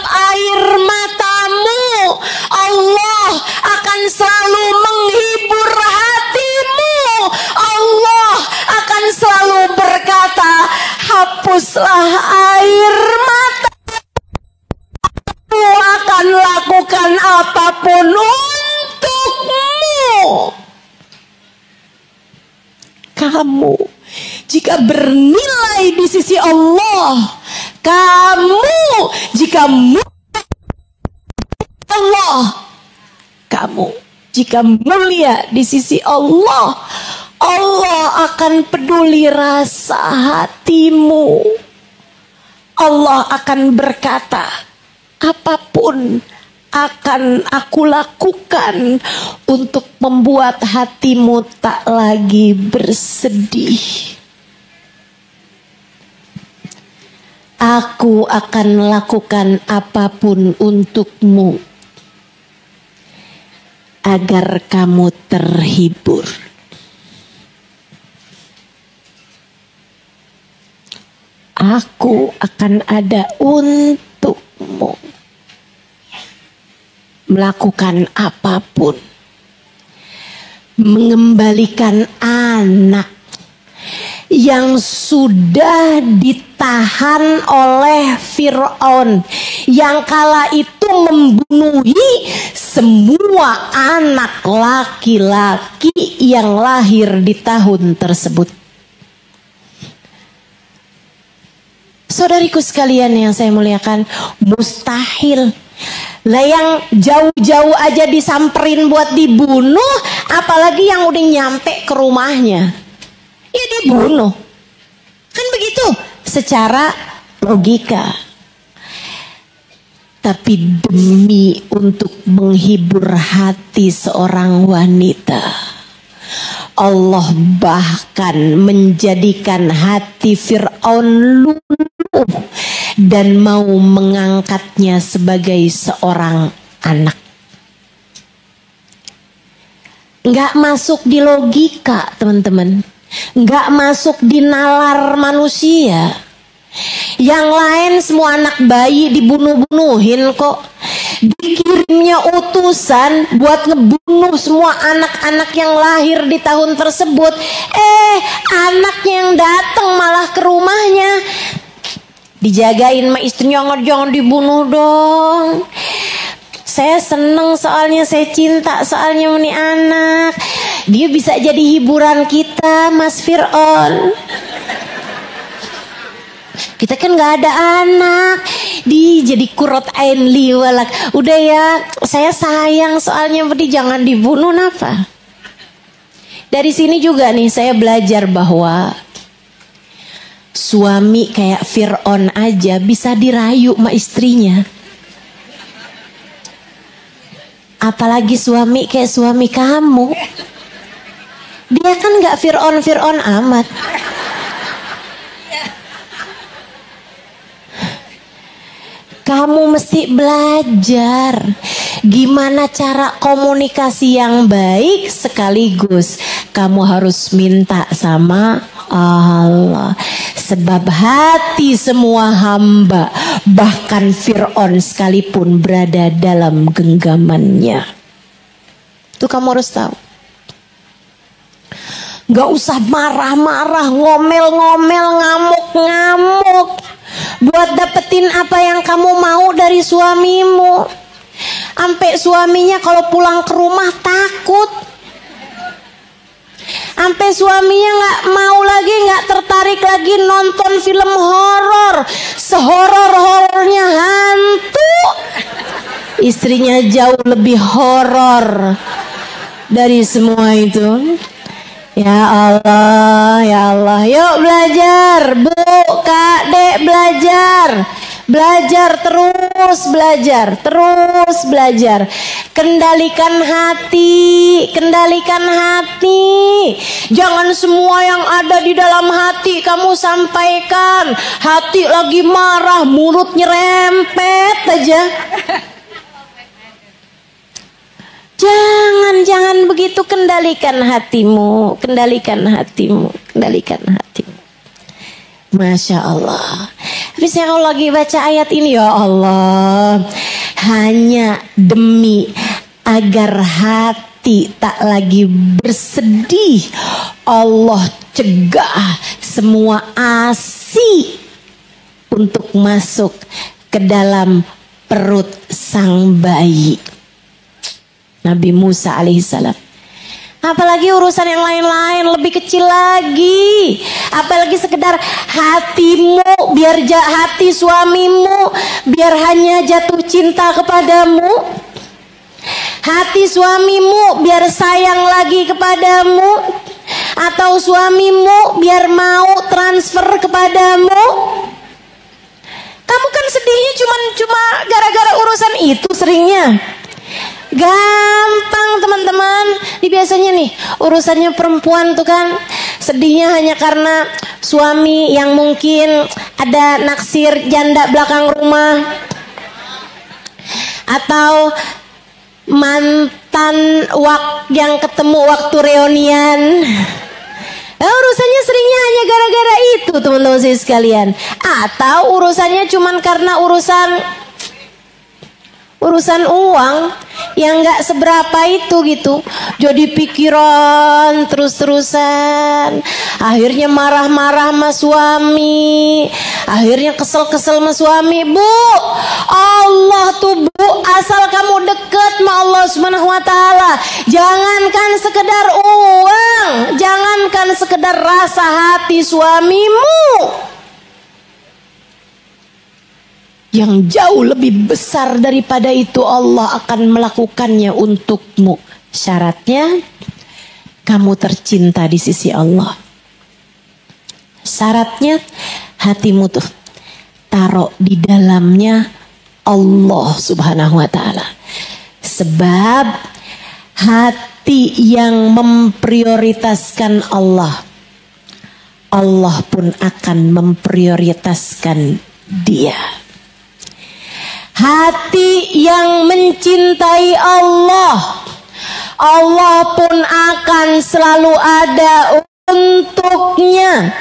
air matamu, Allah akan selalu menghibur hatimu, Allah akan selalu berkata, hapuslah air mata, aku akan lakukan apapun untukmu. Kamu jika bernilai di sisi Allah, kamu jika Allah, kamu jika mulia di sisi Allah, Allah akan peduli rasa hatimu. Allah akan berkata, apapun akan aku lakukan untuk membuat hatimu tak lagi bersedih. Aku akan lakukan apapun untukmu agar kamu terhibur. Aku akan ada untukmu. Melakukan apapun, mengembalikan anak yang sudah ditahan oleh Fir'aun, yang kala itu membunuhi semua anak laki-laki yang lahir di tahun tersebut. Saudariku sekalian yang saya muliakan, mustahil. Lah yang jauh-jauh aja disamperin buat dibunuh, apalagi yang udah nyampe ke rumahnya, ya dibunuh. Kan begitu secara logika. Tapi demi untuk menghibur hati seorang wanita, Allah bahkan menjadikan hati Fir'aun luluh dan mau mengangkatnya sebagai seorang anak. nggak masuk di logika, teman-teman. Nggak masuk di nalar manusia. Yang lain semua anak bayi dibunuh-bunuhin kok. Dikirimnya utusan buat ngebunuh semua anak-anak yang lahir di tahun tersebut. Anaknya yang datang malah ke rumahnya dijagain sama istrinya, jangan dibunuh dong. Saya seneng soalnya, saya cinta soalnya ini anak. Dia bisa jadi hiburan kita, Mas Fir'aun. Kita kan nggak ada anak, dia jadi kurot ain liwalak. Udah ya, saya sayang soalnya, jangan dibunuh apa. Dari sini juga nih saya belajar bahwa suami kayak Fir'aun aja bisa dirayu sama istrinya. Apalagi suami kayak suami kamu. Dia kan nggak Fir'aun amat. Kamu mesti belajar gimana cara komunikasi yang baik, sekaligus kamu harus minta sama Allah. Sebab hati semua hamba, bahkan Fir'aun sekalipun, berada dalam genggamannya. Itu kamu harus tahu. Gak usah marah-marah, ngomel-ngomel, ngamuk-ngamuk buat dapetin apa yang kamu mau dari suamimu. Sampai suaminya kalau pulang ke rumah takut. Sampai suaminya gak mau lagi, gak tertarik lagi nonton film horor. Sehoror-horornya hantu, istrinya jauh lebih horor dari semua itu. Ya Allah, ya Allah. Yuk belajar, Bu, Kak, Dek, belajar. Belajar terus, belajar. Kendalikan hati, kendalikan hati. Jangan semua yang ada di dalam hati kamu sampaikan. Hati lagi marah, mulut nyerempet aja. Jangan begitu, kendalikan hatimu. Masya Allah. Tapi saya kalau lagi baca ayat ini, ya Allah, hanya demi agar hati tak lagi bersedih, Allah cegah semua ASI untuk masuk ke dalam perut sang bayi Nabi Musa alaihissalam. Apalagi urusan yang lain-lain lebih kecil lagi. Apalagi sekedar hatimu, biar hati suamimu biar hanya jatuh cinta kepadamu. Hati suamimu biar sayang lagi kepadamu. Atau suamimu biar mau transfer kepadamu. Kamu kan sedihnya cuma gara-gara urusan itu seringnya. Gampang teman-teman. Ini biasanya nih urusannya perempuan tuh kan, sedihnya hanya karena suami yang mungkin ada naksir janda belakang rumah, atau mantan yang ketemu waktu reunian. Urusannya seringnya hanya gara-gara itu teman-teman sekalian. Atau urusannya cuman karena urusan uang yang gak seberapa itu gitu. Jadi pikiran terus-terusan. Akhirnya marah-marah sama suami. Akhirnya kesel-kesel sama suami. Bu, Allah tuh Bu, asal kamu deket sama Allah Subhanahu wa ta'ala, jangankan sekedar uang, jangankan sekedar rasa hati suamimu, yang jauh lebih besar daripada itu Allah akan melakukannya untukmu. Syaratnya kamu tercinta di sisi Allah. Syaratnya hatimu tuh taruh di dalamnya Allah Subhanahu wa ta'ala. Sebab hati yang memprioritaskan Allah, Allah pun akan memprioritaskan dia. Hati yang mencintai Allah, Allah pun akan selalu ada untuknya.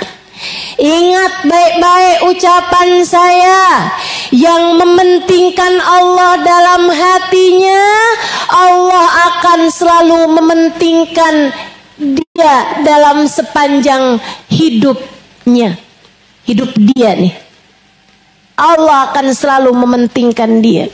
Ingat baik-baik ucapan saya, yang mementingkan Allah dalam hatinya, Allah akan selalu mementingkan dia dalam sepanjang hidupnya. Hidup dia nih, Allah akan selalu mementingkan dia.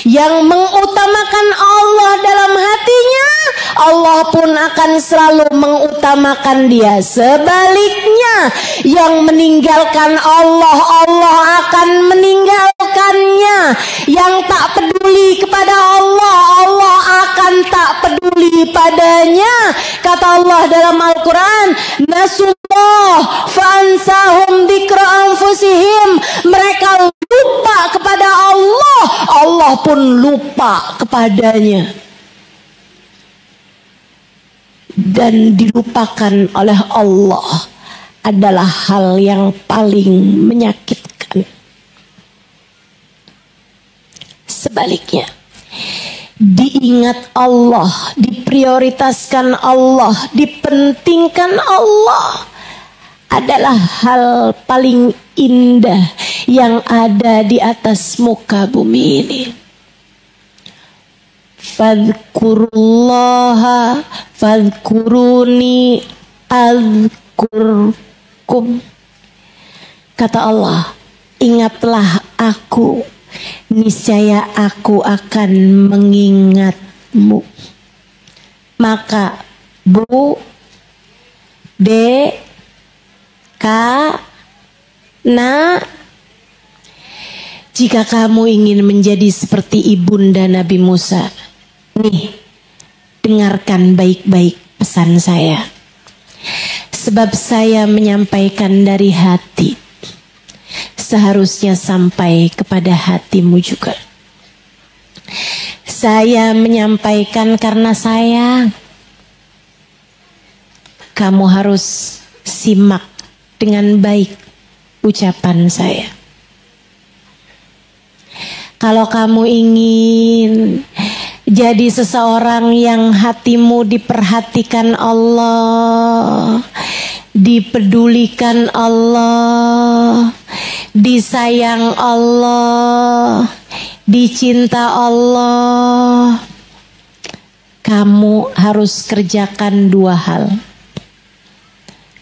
Yang mengutamakan Allah dalam hatinya, Allah pun akan selalu mengutamakan dia. Sebaliknya, yang meninggalkan Allah, Allah akan meninggalkannya. Yang tak peduli kepada Allah, Allah akan tak peduli padanya. Kata Allah dalam Al-Quran, nasullah fa'ansahum dzikra anfusihim. Mereka lupa kepada Allah, Allah pun lupa kepadanya. Dan dilupakan oleh Allah adalah hal yang paling menyakitkan. Sebaliknya, diingat Allah, diprioritaskan Allah, dipentingkan Allah adalah hal paling indah yang ada di atas muka bumi ini. Fadhkurullaha fadhkuruni azkurkum. Kata Allah, ingatlah aku, niscaya aku akan mengingatmu. Maka Bu, Dek, Nak, jika kamu ingin menjadi seperti ibunda Nabi Musa, nih, dengarkan baik-baik pesan saya. Sebab saya menyampaikan dari hati, seharusnya sampai kepada hatimu juga. Saya menyampaikan karena sayang. Kamu harus simak dengan baik ucapan saya. Kalau kamu ingin jadi seseorang yang hatimu diperhatikan Allah, dipedulikan Allah, disayang Allah, dicinta Allah, kamu harus kerjakan dua hal.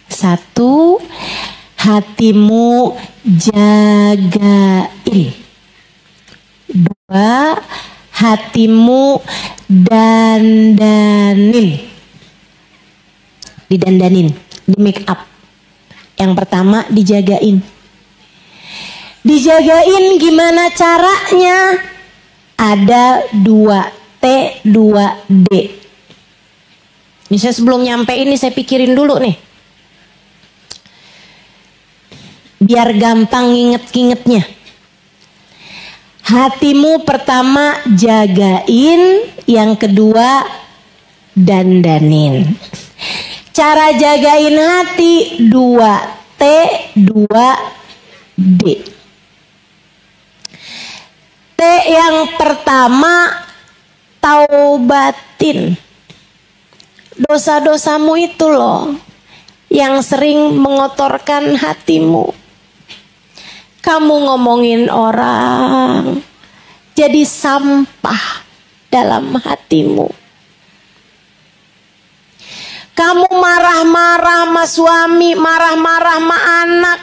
Satu, hatimu jagain. Dua, hatimu dandanin. Didandanin, di make up. Yang pertama dijagain. Dijagain gimana caranya? Ada 2T, 2D. Ini saya sebelum nyampe ini saya pikirin dulu nih. Biar gampang nginget-ngingetnya. Hatimu pertama jagain, yang kedua dandanin. Cara jagain hati 2T, 2D. T yang pertama, taubatin. Dosa-dosamu itu loh yang sering mengotorkan hatimu. Kamu ngomongin orang, jadi sampah dalam hatimu. Kamu marah-marah sama suami, marah-marah sama anak,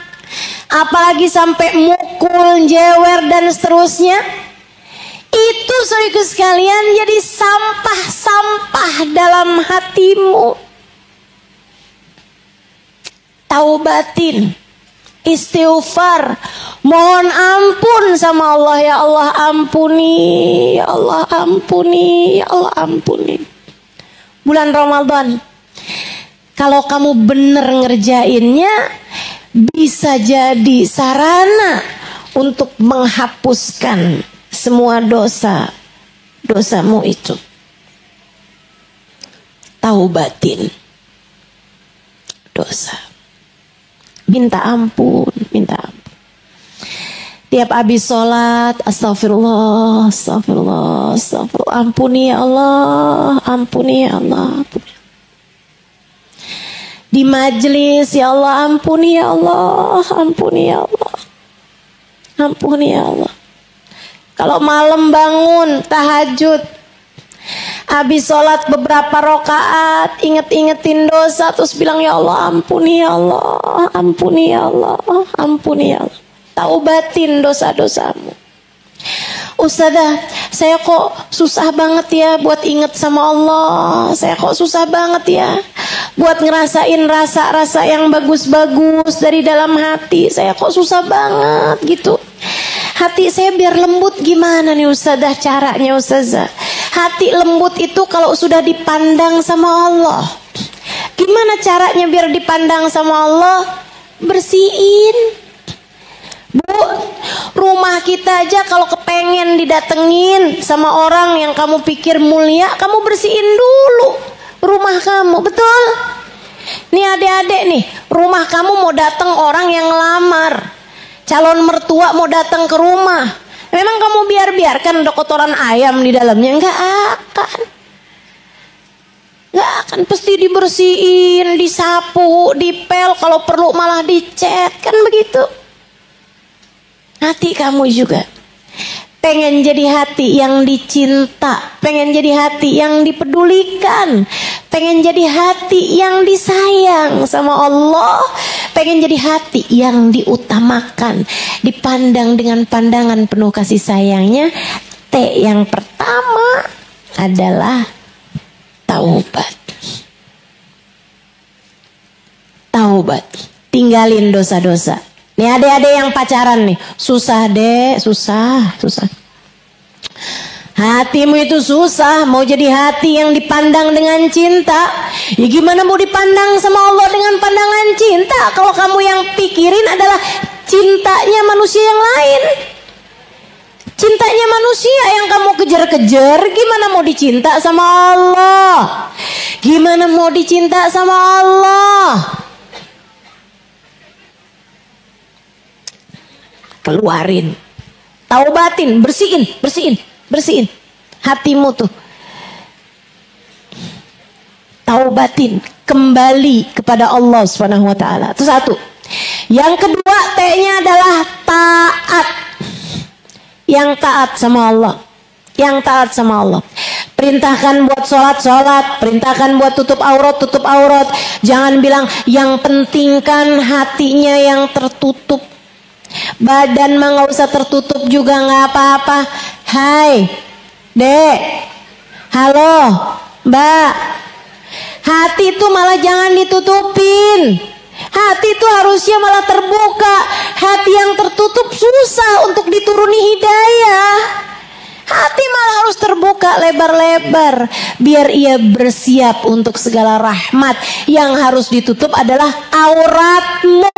apalagi sampai mukul, jewer dan seterusnya. Itu saudaraku sekalian jadi sampah-sampah dalam hatimu. Taubatin, istighfar, mohon ampun sama Allah. Ya Allah ampuni, ya Allah ampuni, ya Allah ampuni. Bulan Ramadan, kalau kamu benar ngerjainnya, bisa jadi sarana untuk menghapuskan semua dosamu itu. Taubatin dosa. Minta ampun, minta ampun. Tiap habis sholat, astagfirullah, astagfirullah, astagfirullah. Ampuni ya Allah, ampuni ya Allah. Di majelis, ya Allah, ampuni ya Allah, ampuni ya Allah, ampuni ya Allah. Kalau malam bangun, tahajud, habis sholat beberapa rakaat, inget-ingetin dosa, terus bilang ya Allah, ampuni ya Allah, ampuni ya Allah, ampuni ya Allah. Taubatin dosa-dosamu. Ustazah, saya kok susah banget ya buat inget sama Allah. Saya kok susah banget ya buat ngerasain rasa-rasa yang bagus-bagus dari dalam hati. Saya kok susah banget gitu. Hati saya biar lembut gimana nih Ustazah caranya Ustazah? Hati lembut itu kalau sudah dipandang sama Allah. Gimana caranya biar dipandang sama Allah? Bersihin. Bu, rumah kita aja kalau kepengen didatengin sama orang yang kamu pikir mulia, kamu bersihin dulu rumah kamu, betul? Nih adik-adik nih, rumah kamu mau datang orang yang ngelamar, calon mertua mau datang ke rumah, memang kamu biarkan ada kotoran ayam di dalamnya? Enggak akan. Enggak akan, pasti dibersihin, disapu, dipel, kalau perlu malah dicat, kan begitu. Hati kamu juga pengen jadi hati yang dicinta, pengen jadi hati yang dipedulikan, pengen jadi hati yang disayang sama Allah, pengen jadi hati yang diutamakan, dipandang dengan pandangan penuh kasih sayangnya. T yang pertama adalah taubat. Taubat, tinggalin dosa-dosa. Nih adik-adik yang pacaran nih, susah deh, susah. Hatimu itu susah, mau jadi hati yang dipandang dengan cinta. Ya gimana mau dipandang sama Allah dengan pandangan cinta kalau kamu yang pikirin adalah cintanya manusia yang lain. Cintanya manusia yang kamu kejar-kejar, gimana mau dicinta sama Allah? Gimana mau dicinta sama Allah? Keluarin, taubatin, bersihin hatimu tuh. Taubatin, kembali kepada Allah Subhanahu wa taala. Itu satu. Yang kedua, T-nya adalah taat. Yang taat sama Allah. Yang taat sama Allah. Perintahkan buat sholat, perintahkan buat tutup aurat. Jangan bilang yang penting kan hatinya yang tertutup. Badan mah gak usah tertutup juga gak apa-apa. Hai Dek, halo Mbak, hati itu malah jangan ditutupin. Hati itu harusnya malah terbuka. Hati yang tertutup susah untuk dituruni hidayah. Hati malah harus terbuka lebar-lebar, biar ia bersiap untuk segala rahmat. Yang harus ditutup adalah auratmu.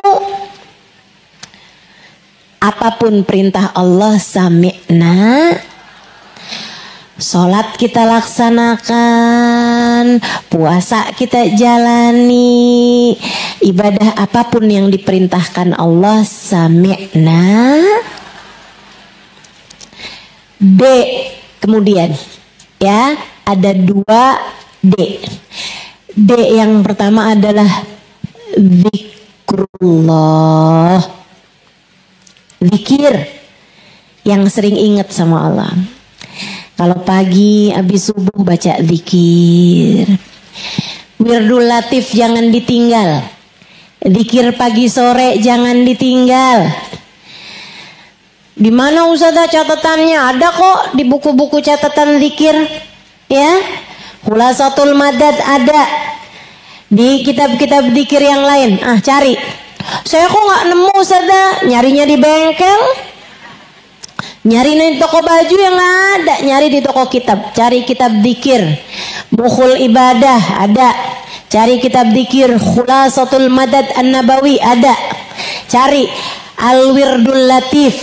Apapun perintah Allah, sami'na. Sholat kita laksanakan, puasa kita jalani, ibadah apapun yang diperintahkan Allah, sami'na. D kemudian ya, ada 2 D. D yang pertama adalah zikrullah. Zikir yang sering ingat sama Allah. Kalau pagi habis subuh baca zikir. Wirdul Latif jangan ditinggal. Zikir pagi sore jangan ditinggal. Di mana Ustazah catatannya? Ada kok di buku-buku catatan zikir. Ya, Khulasatul Madad ada. Di kitab-kitab zikir yang lain. Cari. Saya kok nggak nemu Ustazah, nyarinya di bengkel, nyari di toko baju yang nggak ada, nyari di toko kitab, cari kitab zikir, Mukhul Ibadah ada, cari kitab zikir Khulasatul Madad An-Nabawi ada, cari Al-Wirdul Latif,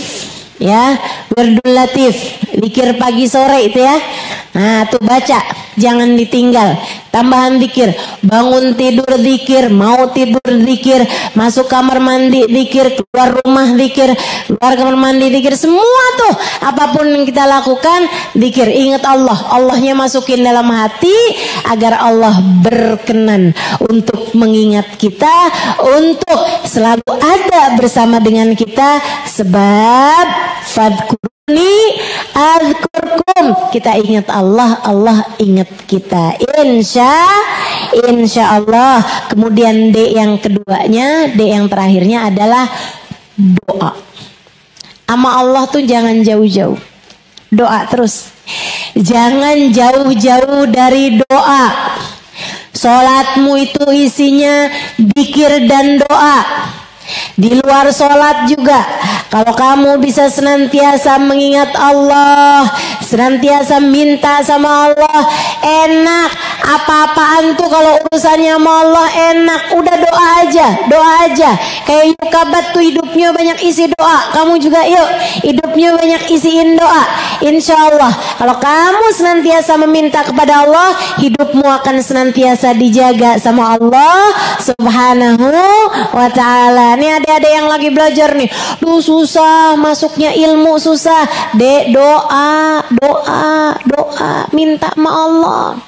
ya, Wirdul Latif, zikir pagi sore itu ya. Nah tuh baca, jangan ditinggal. tambahan zikir. Bangun tidur zikir, mau tidur zikir, masuk kamar mandi zikir, keluar rumah zikir, keluar kamar mandi zikir, semua tuh apapun yang kita lakukan zikir. Ingat Allah, Allahnya masukin dalam hati agar Allah berkenan untuk mengingat kita, untuk selalu ada bersama dengan kita. Sebab fadkuruni azkurkum, kita ingat Allah, Allah ingat kita. Insya Allah. Kemudian D yang keduanya, D yang terakhirnya adalah doa. Sama Allah tuh jangan jauh-jauh, doa terus. Jangan jauh-jauh dari doa. Sholatmu itu isinya zikir dan doa. Di luar sholat juga, kalau kamu bisa senantiasa mengingat Allah, senantiasa minta sama Allah, enak. Apa-apaan tuh kalau urusannya sama Allah enak. Udah doa aja. Kayak Yukabat tuh hidupnya banyak isi doa. Kamu juga yuk, hidupnya banyak isiin doa. Insya Allah kalau kamu senantiasa meminta kepada Allah, hidupmu akan senantiasa dijaga sama Allah Subhanahu wa ta'ala. Nih adik-adik yang lagi belajar nih, duh susah masuknya ilmu, susah. Dek, doa, minta sama Allah.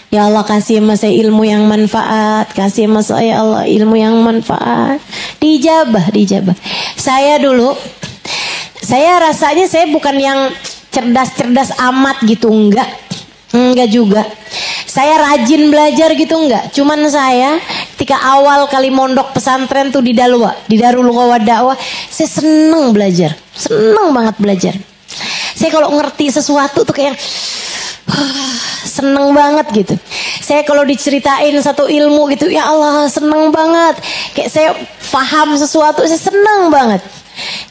Ya Allah, kasih sama saya ilmu yang manfaat, kasih sama saya Allah ilmu yang manfaat. Dijabah. Saya dulu, saya rasanya saya bukan yang cerdas-cerdas amat gitu, enggak juga. Saya rajin belajar gitu enggak. Cuman saya ketika awal kali mondok pesantren tuh di Dalwa, di Darul Qawad Dakwah, saya seneng belajar. Seneng banget belajar. Saya kalau ngerti sesuatu tuh kayak seneng banget gitu. Saya kalau diceritain satu ilmu gitu, ya Allah seneng banget. Kayak saya paham sesuatu, saya seneng banget.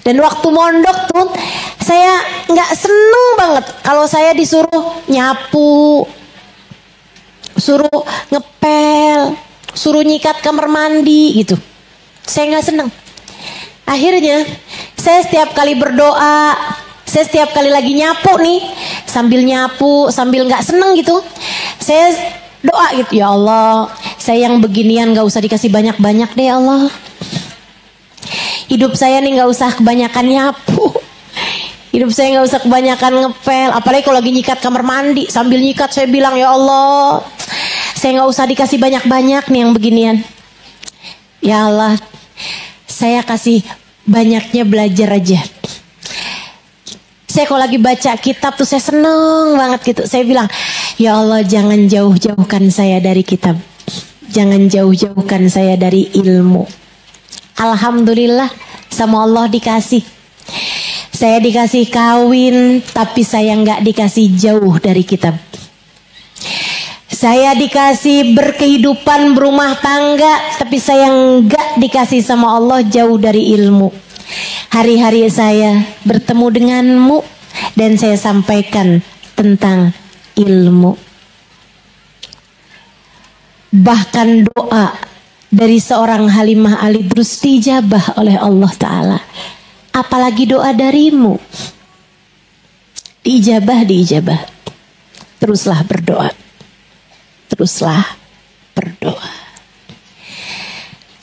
Dan waktu mondok tuh saya nggak seneng banget kalau saya disuruh nyapu, suruh ngepel, suruh nyikat kamar mandi gitu. Saya nggak seneng. Akhirnya saya setiap kali berdoa, saya setiap kali lagi nyapu nih, sambil nyapu, sambil nggak seneng gitu, saya doa gitu, ya Allah, saya yang beginian nggak usah dikasih banyak-banyak deh ya Allah. Hidup saya nih nggak usah kebanyakan nyapu, hidup saya nggak usah kebanyakan ngepel. Apalagi kalau lagi nyikat kamar mandi, sambil nyikat saya bilang, ya Allah, saya nggak usah dikasih banyak-banyak nih yang beginian. Ya Allah, saya kasih banyaknya belajar aja. Saya kalau lagi baca kitab tuh saya seneng banget gitu. Saya bilang, ya Allah, jangan jauh-jauhkan saya dari kitab, jangan jauh-jauhkan saya dari ilmu. Alhamdulillah sama Allah dikasih. Saya dikasih kawin, tapi saya nggak dikasih jauh dari kitab. Saya dikasih berkehidupan berumah tangga, tapi saya nggak dikasih sama Allah jauh dari ilmu. Hari-hari saya bertemu denganmu dan saya sampaikan tentang ilmu. Bahkan doa dari seorang Halimah Al-Idrus dijabah oleh Allah Ta'ala. Apalagi doa darimu. Dijabah. Teruslah berdoa.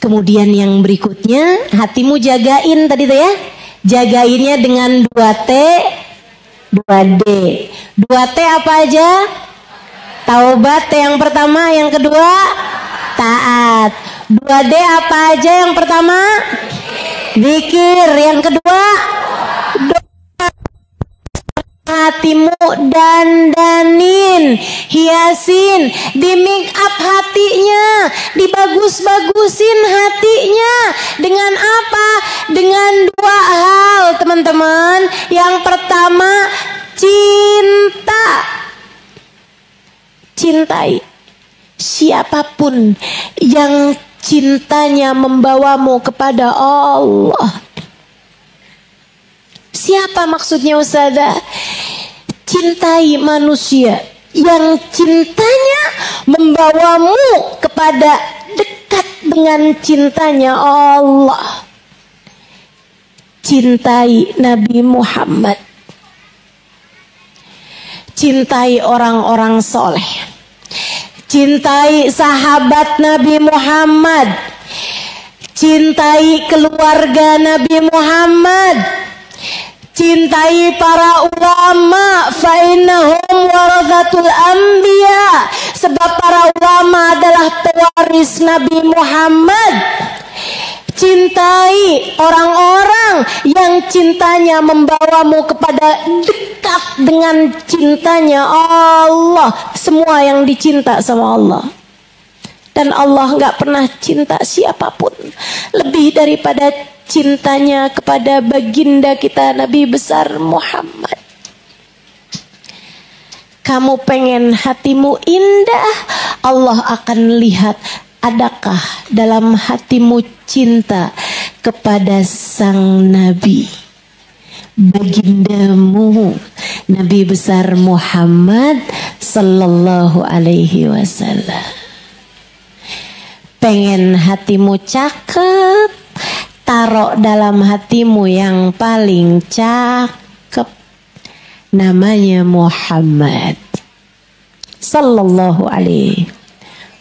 Kemudian yang berikutnya, hatimu jagain tadi tuh ya. Jagainnya dengan 2T, 2D. 2T apa aja? Taubat yang pertama, yang kedua taat. 2D apa aja yang pertama? Zikir. Yang kedua doa. Hatimu dandanin, hiasin, di make up hatinya, dibagus-bagusin hatinya. Dengan apa? Dengan 2 hal, teman-teman. Yang pertama, cinta. Cintai siapapun yang cintanya membawamu kepada Allah. Siapa maksudnya Ustazah? Cintai manusia yang cintanya membawamu kepada dekat dengan cintanya Allah. Cintai Nabi Muhammad. Cintai orang-orang soleh. cintai sahabat Nabi Muhammad, cintai keluarga Nabi Muhammad, cintai para ulama, fa innahum warathatul anbiya, sebab para ulama adalah pewaris Nabi Muhammad. Cintai orang-orang yang cintanya membawamu kepada dekat dengan cintanya Allah. Semua yang dicinta sama Allah. Dan Allah gak pernah cinta siapapun lebih daripada cintanya kepada baginda kita Nabi besar Muhammad. Kamu pengen hatimu indah, Allah akan lihat adakah dalam hatimu cinta kepada sang Nabi, bagindamu Nabi besar Muhammad sallallahu alaihi wasallam. Pengen hatimu cakep, taruh dalam hatimu yang paling cakep, namanya Muhammad sallallahu alaihi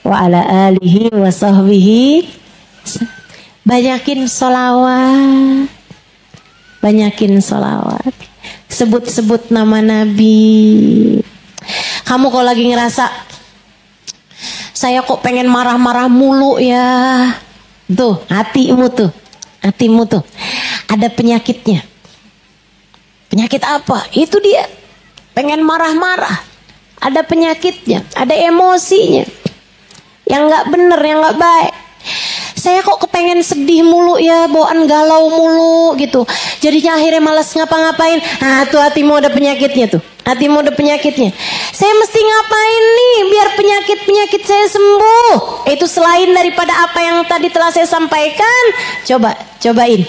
wa ala alihi wa sahbihi. Banyakin sholawat, banyakin sholawat, sebut-sebut nama Nabi. Kamu kalau lagi ngerasa saya kok pengen marah-marah mulu ya, tuh hatimu tuh ada penyakitnya. Penyakit apa? Itu dia pengen marah-marah, ada penyakitnya, ada emosinya yang nggak bener, yang nggak baik. Saya kok kepengen sedih mulu ya, bawaan galau mulu gitu. Jadinya akhirnya malas ngapa-ngapain. Nah tuh hatimu ada penyakitnya tuh. Hatimu ada penyakitnya. Saya mesti ngapain nih biar penyakit-penyakit saya sembuh? Itu selain daripada apa yang tadi telah saya sampaikan. Cobain.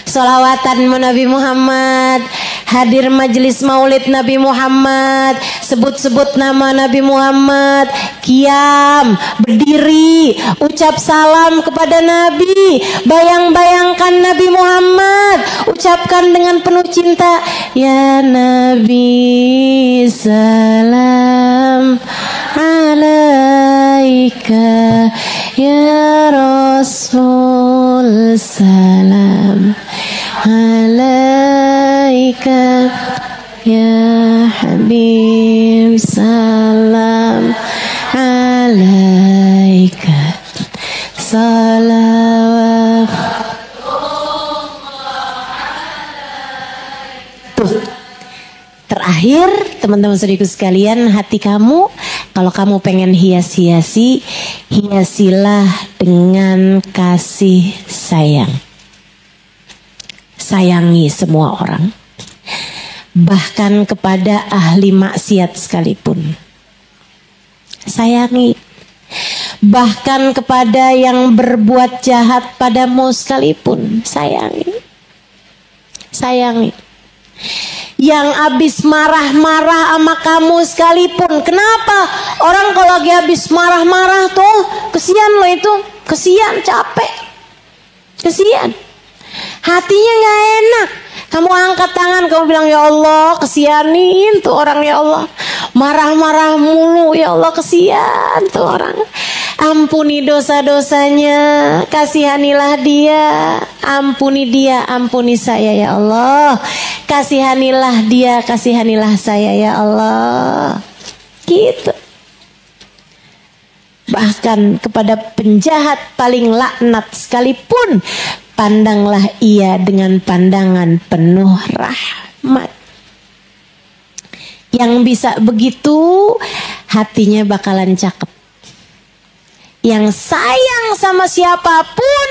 Sholawatan Nabi Muhammad, hadir majelis maulid Nabi Muhammad, sebut-sebut nama Nabi Muhammad, qiyam, berdiri, ucap salam kepada Nabi, bayang-bayangkan Nabi Muhammad, ucapkan dengan penuh cinta, ya Nabi salam alaika, ya Rasul salam alaika, ya Habib salam alaika, salawat. Tuh. Terakhir, teman-teman saudaraku sekalian, hati kamu kalau kamu pengen hias-hiasi, hiasilah dengan kasih sayang. Sayangi semua orang, bahkan kepada ahli maksiat sekalipun. Sayangi, bahkan kepada yang berbuat jahat padamu sekalipun. Sayangi. Yang abis marah-marah sama kamu sekalipun. Kenapa? Orang kalau lagi habis marah-marah tuh kesian loh itu. Kesian, capek. Kesian. Hatinya gak enak. Kamu angkat tangan, kamu bilang, ya Allah kesianin tuh orang, ya Allah. Marah-marah mulu, ya Allah kesian tuh orang. Ampuni dosa-dosanya, kasihanilah dia. Ampuni dia, ampuni saya ya Allah. Kasihanilah dia, kasihanilah saya ya Allah. Gitu. Bahkan kepada penjahat paling laknat sekalipun, pandanglah ia dengan pandangan penuh rahmat. Yang bisa begitu, hatinya bakalan cakep. Yang sayang sama siapapun,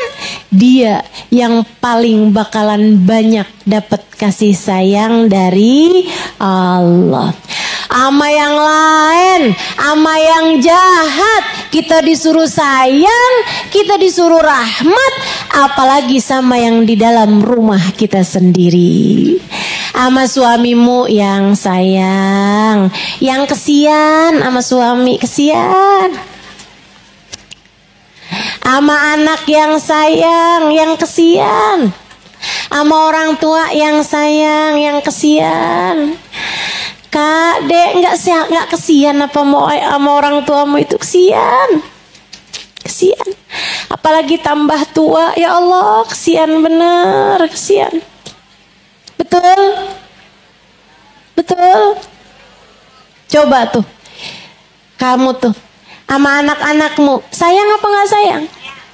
dia yang paling bakalan banyak dapat kasih sayang dari Allah. Ama yang lain, ama yang jahat, kita disuruh sayang, kita disuruh rahmat, apalagi sama yang di dalam rumah kita sendiri. Ama suamimu yang sayang, yang kesian ama suami, kesian. Ama anak yang sayang, yang kesian. Ama orang tua yang sayang, yang kesian. Kak, Dek, nggak kesian apa mau sama orang tuamu itu? Kesian. Kesian. Apalagi tambah tua, ya Allah, kesian bener, kesian. Betul? Betul? Coba tuh, kamu tuh sama anak-anakmu, sayang apa nggak sayang?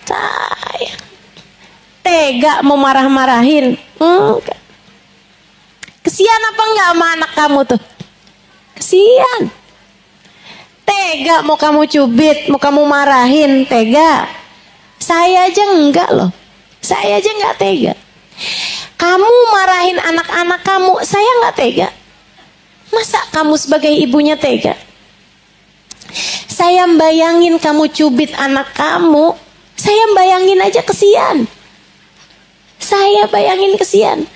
Sayang. Tega mau marah-marahin? Enggak. Kesian apa enggak sama anak kamu tuh? Kesian. Tega mau kamu cubit, mau kamu marahin, tega. Saya aja enggak loh. Saya aja enggak tega. Kamu marahin anak-anak kamu, saya enggak tega. Masa kamu sebagai ibunya tega? Saya bayangin kamu cubit anak kamu, saya bayangin aja kesian. Saya bayangin kesian.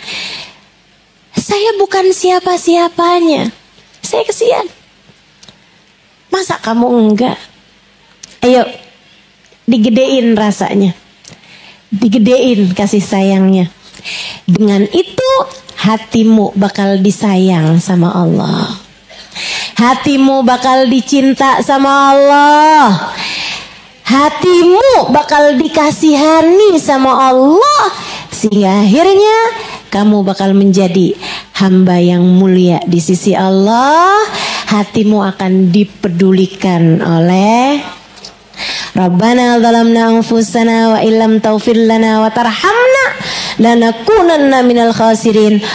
Saya bukan siapa-siapanya. Saya kesian. Masa kamu enggak? Ayo, digedein rasanya. Digedein kasih sayangnya. Dengan itu hatimu bakal disayang sama Allah. Hatimu bakal dicinta sama Allah. Hatimu bakal dikasihani sama Allah. Sehingga akhirnya kamu bakal menjadi hamba yang mulia di sisi Allah. Hatimu akan dipedulikan oleh Rabbana zalamna anfusana wa illam taghfir lana wa tarhamna lanakunanna minal khasirin.